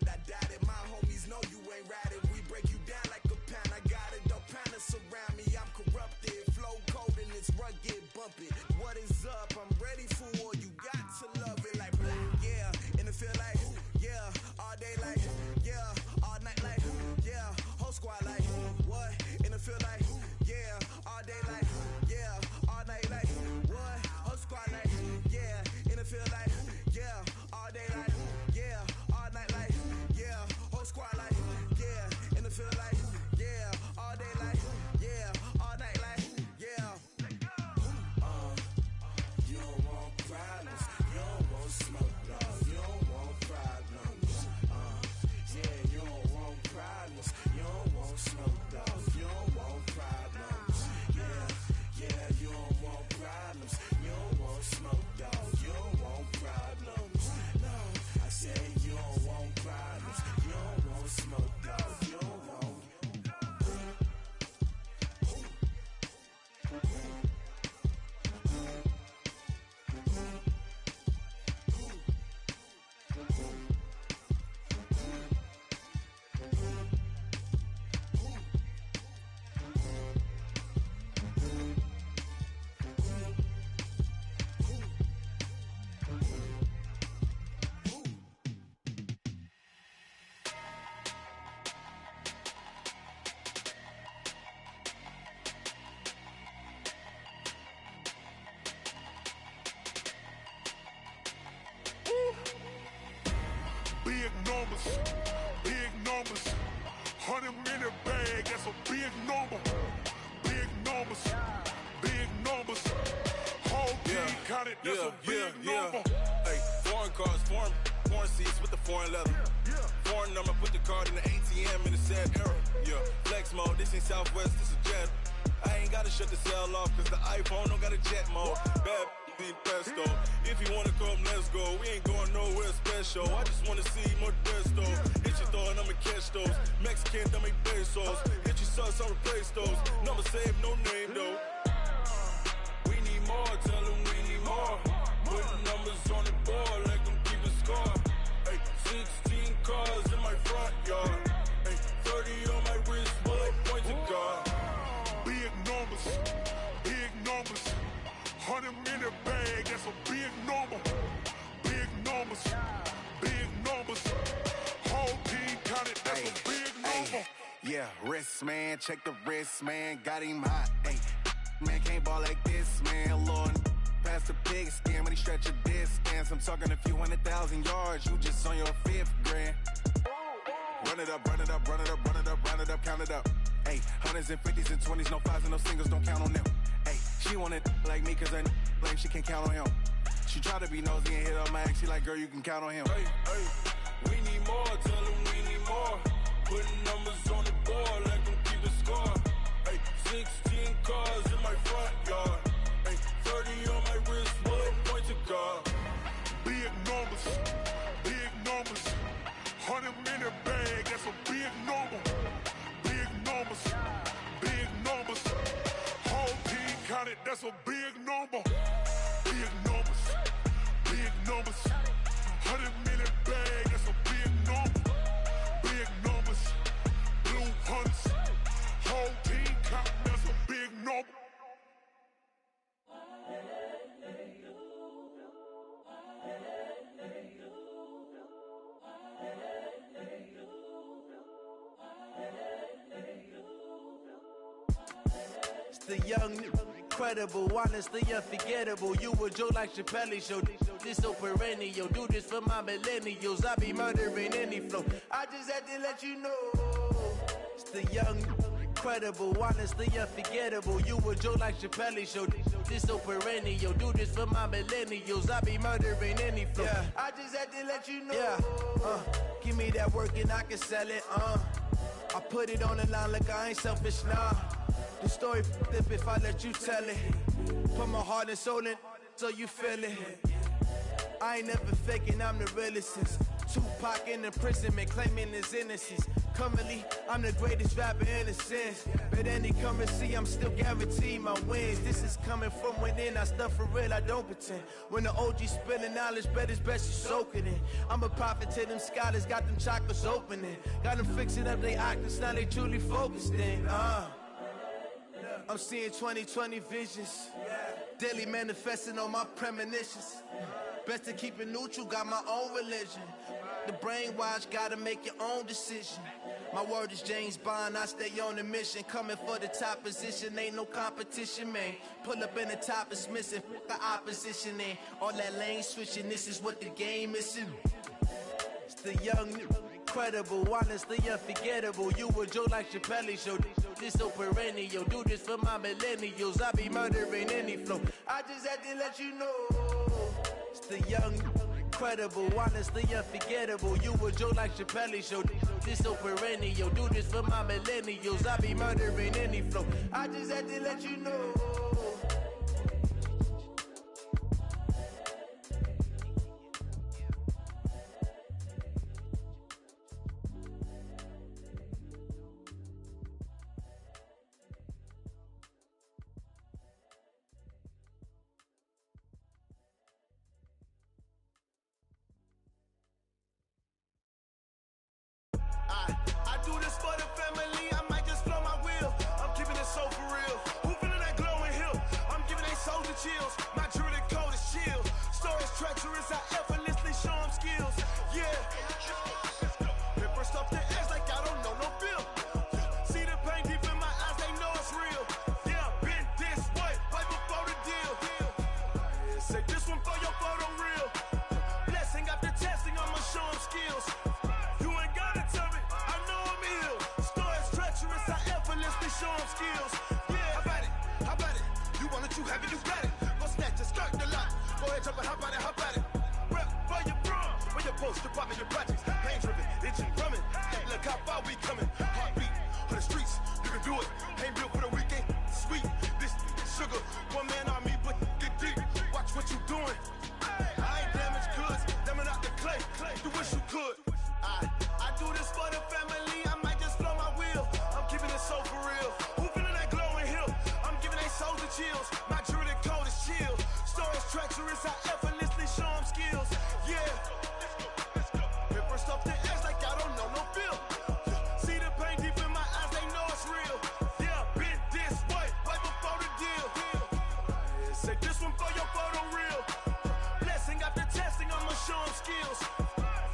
Speaker 9: I doubt it. My homies know you ain't ride it. We break you down like a pound. I got it, the pound surround me. I'm corrupted, flow cold and it's rugged, bump it. What is up? I'm ready for war. You got to love it like blah. Yeah, in the field like, yeah, all day like, yeah, all night like, yeah, whole squad like, what? In the field like, yeah, all day like, yeah, all night like, what? Whole squad like, yeah, in the field like, yeah, all day like, yeah, all night like, yeah, whole squad like, yeah, in the field like, yeah, all day like, yeah, all night like, yeah. You don't want problems, you don't want smoke, you don't want problems. Yeah, you don't want problems, you don't want smoke, you don't want problems.
Speaker 3: counted, that's a big number.
Speaker 16: Hey, foreign cars, foreign seats with the foreign leather. Foreign number, put the card in the ATM in the sad era. Yeah, flex mode, this ain't Southwest, this is Jet. I ain't gotta shut the cell off, cause the iPhone don't got a jet mode. Bad need pesto. If you wanna come, let's go. We ain't going nowhere special. I just wanna see more desto. Hit your thought, I'ma catch those. Mexican, dummy pesos. Hit your sauce, I'll replace those. Number save, no name though. We need more, tell them we need more. Putting numbers on the board, like them keep a score. Hey, 16 cars in my front yard. Hey, 30 on my wrist, bullet point to God.
Speaker 3: Big numbers, 100 minute bag, that's a big number. Big numbers, whole team counted, that's a big number.
Speaker 17: Yeah, wrist man, check the wrist man, got him hot. Hey, man can't ball like this, man. Lord, past the big skin when he stretch a distance. I'm talking a few 100,000 yards, you just on your 5th grand. Run it up, run it up, run it up, run it up, run it up, count it up. Hey, 100s and 50s and 20s, no 5s and no singles, don't count on them. Hey, she want it like me, cause her like she can't count on him. She try to be nosy and hit up my ex, she like, girl, you can count on him.
Speaker 16: Hey, we need more, tell them we need more. Putting numbers on the board, like them keep a score. Hey, 16 cars in my front yard. Hey, 30 on my wrist, bullet point to God.
Speaker 3: Big numbers, 100 minute bag, that's a big number. Big numbers, whole team counted, that's a big number. Big numbers, 100 minute bag, that's a big number. Big numbers, blue hunts, whole team counted, that's a big number.
Speaker 18: The young, incredible, honestly unforgettable. You a joke like Chappelle show. This so perennial. Do this for my millennials. I be murdering any flow. I just had to let you know. It's the young, incredible, honestly unforgettable. You a joke like Chappelle show. This so perennial. Do this for my millennials. I be murdering any flow. Yeah. I just had to let you know. Yeah. Give me that work and I can sell it. I put it on the line like I ain't selfish, nah. The story flip if I let you tell it. Put my heart and soul in so you feel it. I ain't never faking, I'm the realest since Tupac in imprisonment, claiming his innocence. Currently, I'm the greatest rapper in a sense. But any currency, I'm still guaranteed my wins. This is coming from within, I stuff for real, I don't pretend. When the OG spilling knowledge, bet it's best you soak it in. I'm a prophet to them scholars, got them chakras opening. Got them fixing up they octaves, now they truly focused in. I'm seeing 2020 visions. Daily manifesting on my premonitions. Best to keep it neutral, got my own religion. The brainwash, gotta make your own decision. My word is James Bond, I stay on the mission. Coming for the top position, ain't no competition, man. Pull up in the top is missing, the opposition in. All that lane switching, this is what the game is. It's the young, incredible, honestly unforgettable. You a joke like Chappelle show. This so perennial. Do this for my millennials. I be murdering any flow. I just had to let you know. It's the young, incredible, honestly unforgettable. You a joke like Chappelle show. This so perennial. Do this for my millennials. I be murdering any flow. I just had to let you know.
Speaker 9: I do this for the family, I might just blow my wheel. I'm keeping it so for real. Who feeling that glowing hill? I'm giving they soldier chills. My jewelry cold is chill. Stories treacherous, I effortlessly show them skills. Yeah. Pepper stuff the edge like I don't know no feel. See the pain deep in my eyes, they know it's real. Yeah, been this way, right before the deal. Say this one for your photo real. Blessing after testing, I'ma show them skills. You ain't gotta tell me, I know I'm ill. Stories treacherous, I effortlessly show them skills. Yeah, how about it? You want it, you have it, you got it. Go snatch a skirt the lot. treacherous, I effortlessly show them skills. Yeah. Hit first off the edge like I don't know no feel. See the pain deep in my eyes, they know it's real. Yeah, been this way before the deal. Say this one for your photo reel. Blessing after testing, I'ma show them skills.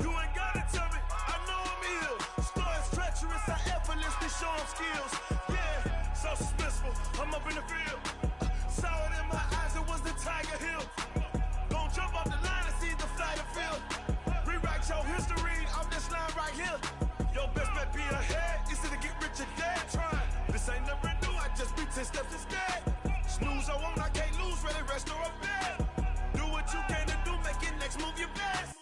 Speaker 9: You ain't gotta tell me, I know I'm ill. Story's treacherous, I effortlessly show them skills. Yeah, so suspenseful, I'm up in the field. Saw it in my eyes, it was the Tiger Hill. Gon' jump off the line and see the flight of field. Rewrite your history off this line right here. Your best bet be ahead, easy to get rich or dead trying. This ain't never new, I just be 10 steps instead. Snooze I won't, I can't lose, ready, rest or a bed. Do what you can to do, make it next move your best.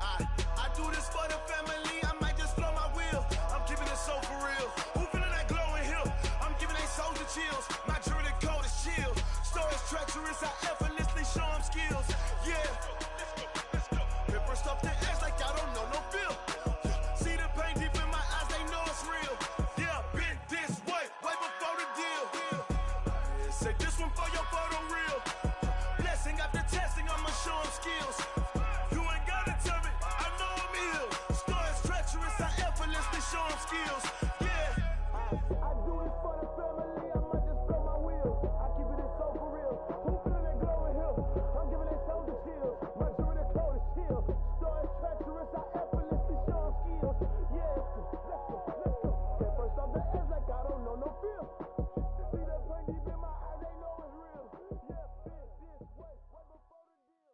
Speaker 9: I do this for the family, I might just flow my wheel. I'm keeping it so for real. Who feeling that glowing hill? I'm giving they soldier chills. My journey code is chill. Story's treacherous, I effortlessly show them skills. Yeah. Hit first off the edge like I don't know no feel. See the pain deep in my eyes, they know it's real. Yeah, been this way before the deal. Say this one for your photo reel. Blessing after testing, I'ma show them skills. You ain't gotta tell me, I know I'm ill. Story's treacherous, I effortlessly show them skills. Yeah. I do this for the family, I might just blow my wheel. I keep it so for real. Who feeling that glowing hill? I'm giving it soldier chills. My journey code is chill. Story's treacherous, I effortlessly show them skills. Yeah. Let's go. Get first off the edge like I don't know no feel. See the pain deep in my eyes, they know it's real. Yeah, been this way before the deal.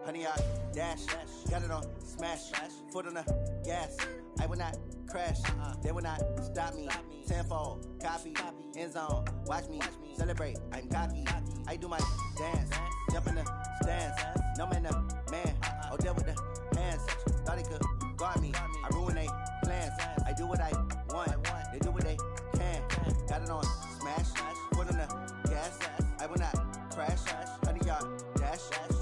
Speaker 9: Honey, I dash, got it on smash, foot on the gas. I will not crash, they will not stop me. Tenfold, copy, end zone, watch me celebrate. I'm cocky, I do my dance, jump in the stands. No man, man, oh deal with the hands. Thought he could guard me, I ruin they plans. I do what I want, they do what they can. Got it on smash, foot on the gas. I will not crash, honey, y'all dash,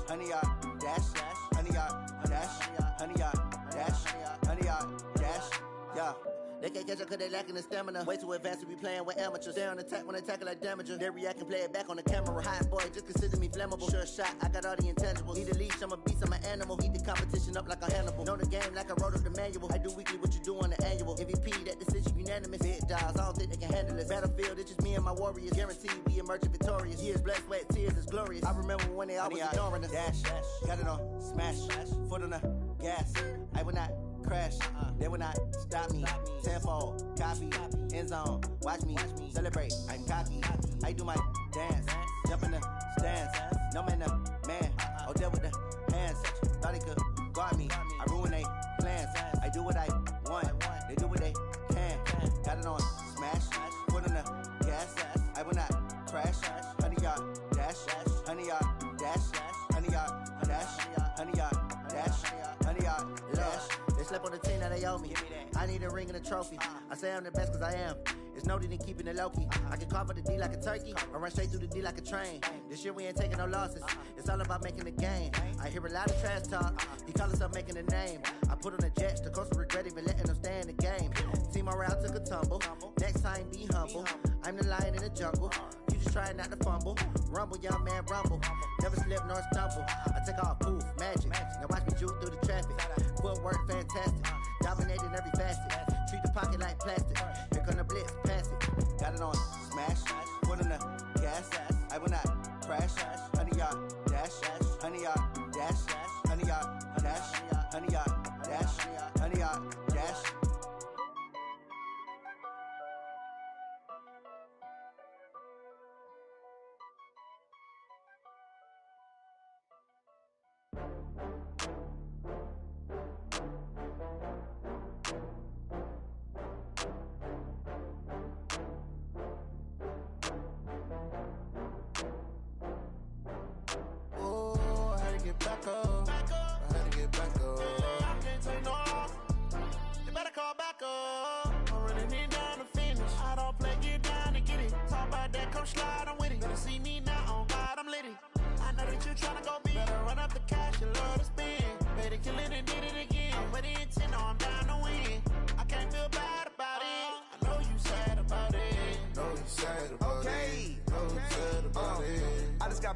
Speaker 9: honey, y'all dash, honey, y'all dash, honey, y'all dash, honey, y'all dash, yeah. They can't catch up cause they lacking the stamina. Way too advanced to be playing with amateurs. Stay on attack when they tackle like damager. They react and play it back on the camera. Hot boy, just consider me flammable. Sure shot, I got all the intangibles. Need a leash, I'm a beast, I'm an animal. Eat the competition up like a Hannibal. Know the game like I wrote up the manual. I do weekly what you do on the annual. MVP, that decision unanimous. Big dogs, I don't think they can handle it. Battlefield, it's just me and my warriors. Guaranteed we emerging victorious. Years, blood, sweat, tears, is glorious. I remember when they always ignoring us. Dash, got it on smash, foot on the gas. I will not crash, they will not stop me. Tenfold, copy, end zone, watch me celebrate. I'm cocky, I do my dance, jump in the stands. No man, man, oh deal with the hands. Thought he could guard me, I ruin they plans. I do what I want, they do what they can. Got it on smash, foot on the gas. I will not crash, honey, y'all dash, honey, y'all dash, honey, y'all dash, honey, y'all dash, honey, y'all dash. They slept on the team that they owe me. I need a ring and a trophy. I say I'm the best cause I am. It's no need in keeping it low-key. I can carve up the D like a turkey or run straight through the D like a train. This year we ain't taking no losses. It's all about making the game. I hear a lot of trash talk. He call himself making a name. I put on the jets. The coach regret even letting them stay in the game. Team morale took a tumble. Next time be humble. I'm the lion in the jungle. You just try not to fumble. Rumble, young man, rumble. Never slip nor stumble. I take off, poof, magic. Now watch me juke through the traffic. Footwork fantastic. Dominating every facet. Treat the pocket like plastic. Here come the blitz, pass it. Got it on smash. Foot on the gas. I will not crash. Honey, y'all dash. Honey, y'all dash. Honey, y'all dash. Honey, y'all dash. Honey, y'all dash.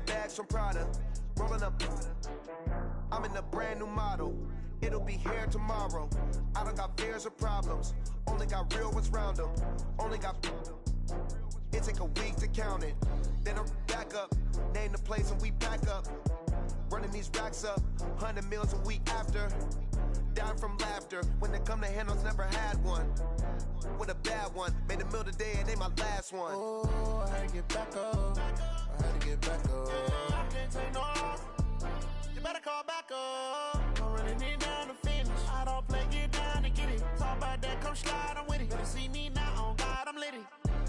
Speaker 9: bags from Prada, rolling up. I'm in a brand new model. It'll be here tomorrow. I don't got fears or problems. Only got real ones round them. Only got. It take a week to count it. Then I'm back up. Name the place and we pack up. Running these racks up. 100 meals a week after. Down from laughter. When they come to handles, never had one. With a bad one. Made a meal today and they my last one.
Speaker 18: Oh, I had to get back up. I had to get back up. I can't take no loss. You better call back up. I'm running it down to finish. I don't play, get down to get it. Talk about that, come slide, I'm with it. Better see me now, on God, I'm litty.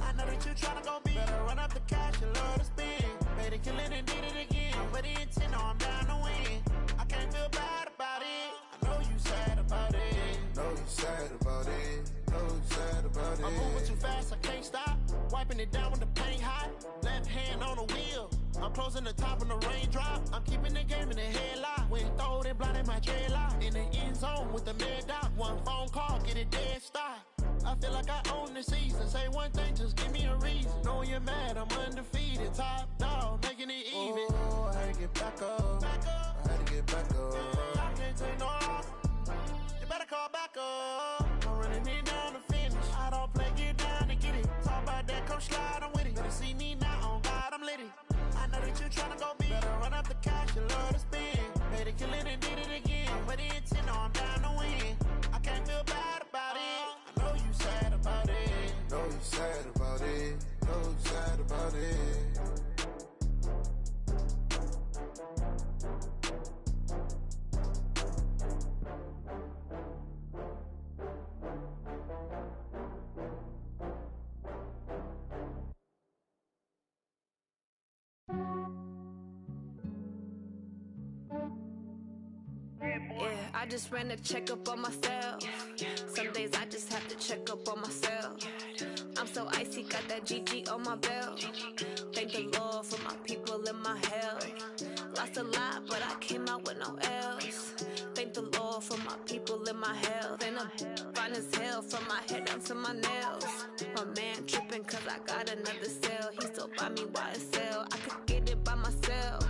Speaker 18: I know that you tryna go big. Better run up the cash, you love to spend. Better kill it and did it again. I'm with the intent, no, I'm down to win. I can't feel bad about it. I know you sad about it.
Speaker 8: Know you sad about it. Know you sad about it.
Speaker 18: I'm moving too fast, I can't stop. Wiping it down with the paint hot. Left hand on the wheel. I'm closing the top when the raindrop. I'm keeping the game in the headlock. When throwed and blinded my dreadlock. In the end zone with the mid dot. One phone call, get it dead stop. I feel like I own the season. Say one thing, just give me a reason. Knowing you're mad, I'm undefeated. Top dog, making it even.
Speaker 8: Oh, I had to get back up. I had to get back up.
Speaker 18: I can't take no loss. You better call back up. I'm running it down to finish. I don't play, get down to get it. Talk about that, come slide, I'm with it. Better see me now, on God, I'm litty. I know that you tryna go big. Better run up the cash, you love to spend. Better kill it and did it again. But the intent, no, I'm down to win. I can't feel bad about it. I know you sad about it.
Speaker 8: Know you sad about it. Know you sad about it.
Speaker 10: Yeah, I just ran a checkup on myself. Some days I just have to check up on myself. I'm so icy, got that GG on my belt. Thank the Lord for my people in my health. Lost a lot, but I came out with no else. Thank the Lord for my people in my health. And I'm fine as hell from my head down to my nails. My man tripping cause I got another cell. He still buy me YSL. I could get it by myself.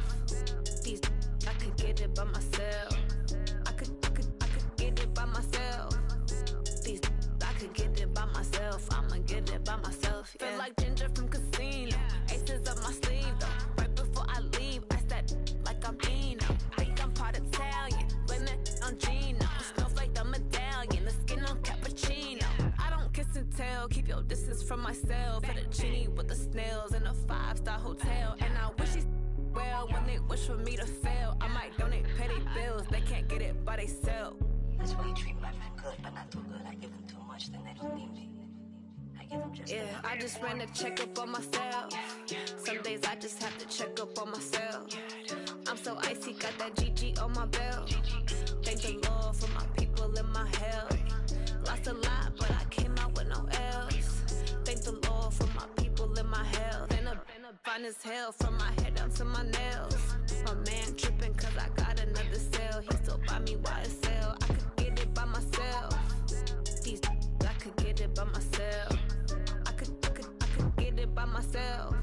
Speaker 10: These I could get it by myself. I could get it by myself. These I could get it by myself. I'ma get it by myself. Yeah. Feel like Ginger from Casino. Aces up my sleeve though. Right before I leave, I said like I'm Eno. Think I'm part Italian. Blame it on Gino. Snowflake the medallion. The skin on cappuccino. I don't kiss and tell. Keep your distance from myself. Fettuccine with the snails in a 5-star hotel. And I wish he's well when they wish for me to fail. I might donate petty bills. They can't get it by themselves.
Speaker 11: That's why you treat my friend good, but not too good. I give them too much, then they don't need me. I give them just
Speaker 10: enough. I just ran a checkup on myself. Some days I just have to check up on myself. I'm so icy, got that GG on my belt. Thank the Lord for my people in my health. Lost a lot, but I came out with no else. Thank the Lord for my people in my health. And I'm fine as hell from my head down to my nails. My man tripping cause I got another cell. He still buy me YSL. I could get it by myself. These I could get it by myself. I could get it by myself.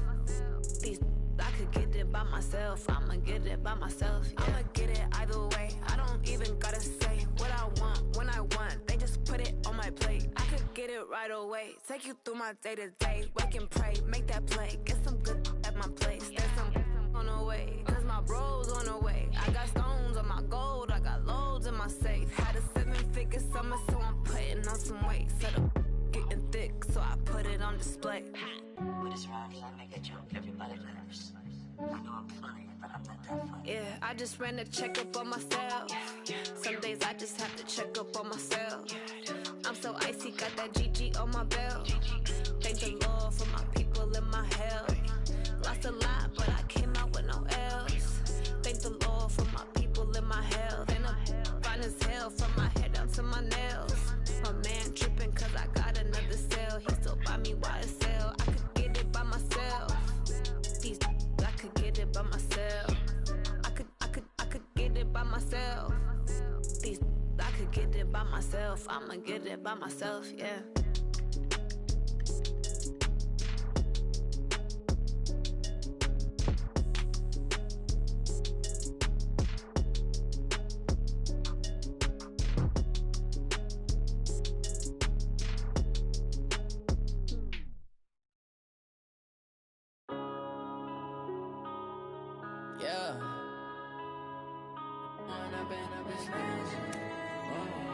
Speaker 10: These I could get it by myself. I'ma get it by myself. Yeah. I'ma get it either way. I don't even gotta say what I want when I want. They just put it on my plate. I could get it right away. Take you through my day to day. Wake and pray, make that play. Get some good at my place. There's some on the way. Cause my bro's on the way. I got stones on my gold. I got loads in my safe. Had a 7-figure summer, so I'm putting on some weight. Set up getting thick, so I put it on display.
Speaker 11: With this rhymes, I make a joke, everybody laughs. I know I'm funny, but I'm not that funny.
Speaker 10: Yeah, I just ran a checkup on myself. Some days I just have to check up on myself. I'm so icy, got that GG on my belt. Thank the Lord for my people in my health. Lost a lot, but I came out with no else. Thank the Lord for my people in my health. And I'm fine as hell from my head down to my nails. My man tripping cause I got another cell. He still buy me YSL. I could get it by myself. These I could get it by myself. I could get it by myself. These I could get it by myself. I'ma get it by myself, yeah.
Speaker 12: Yeah. I've been smashing.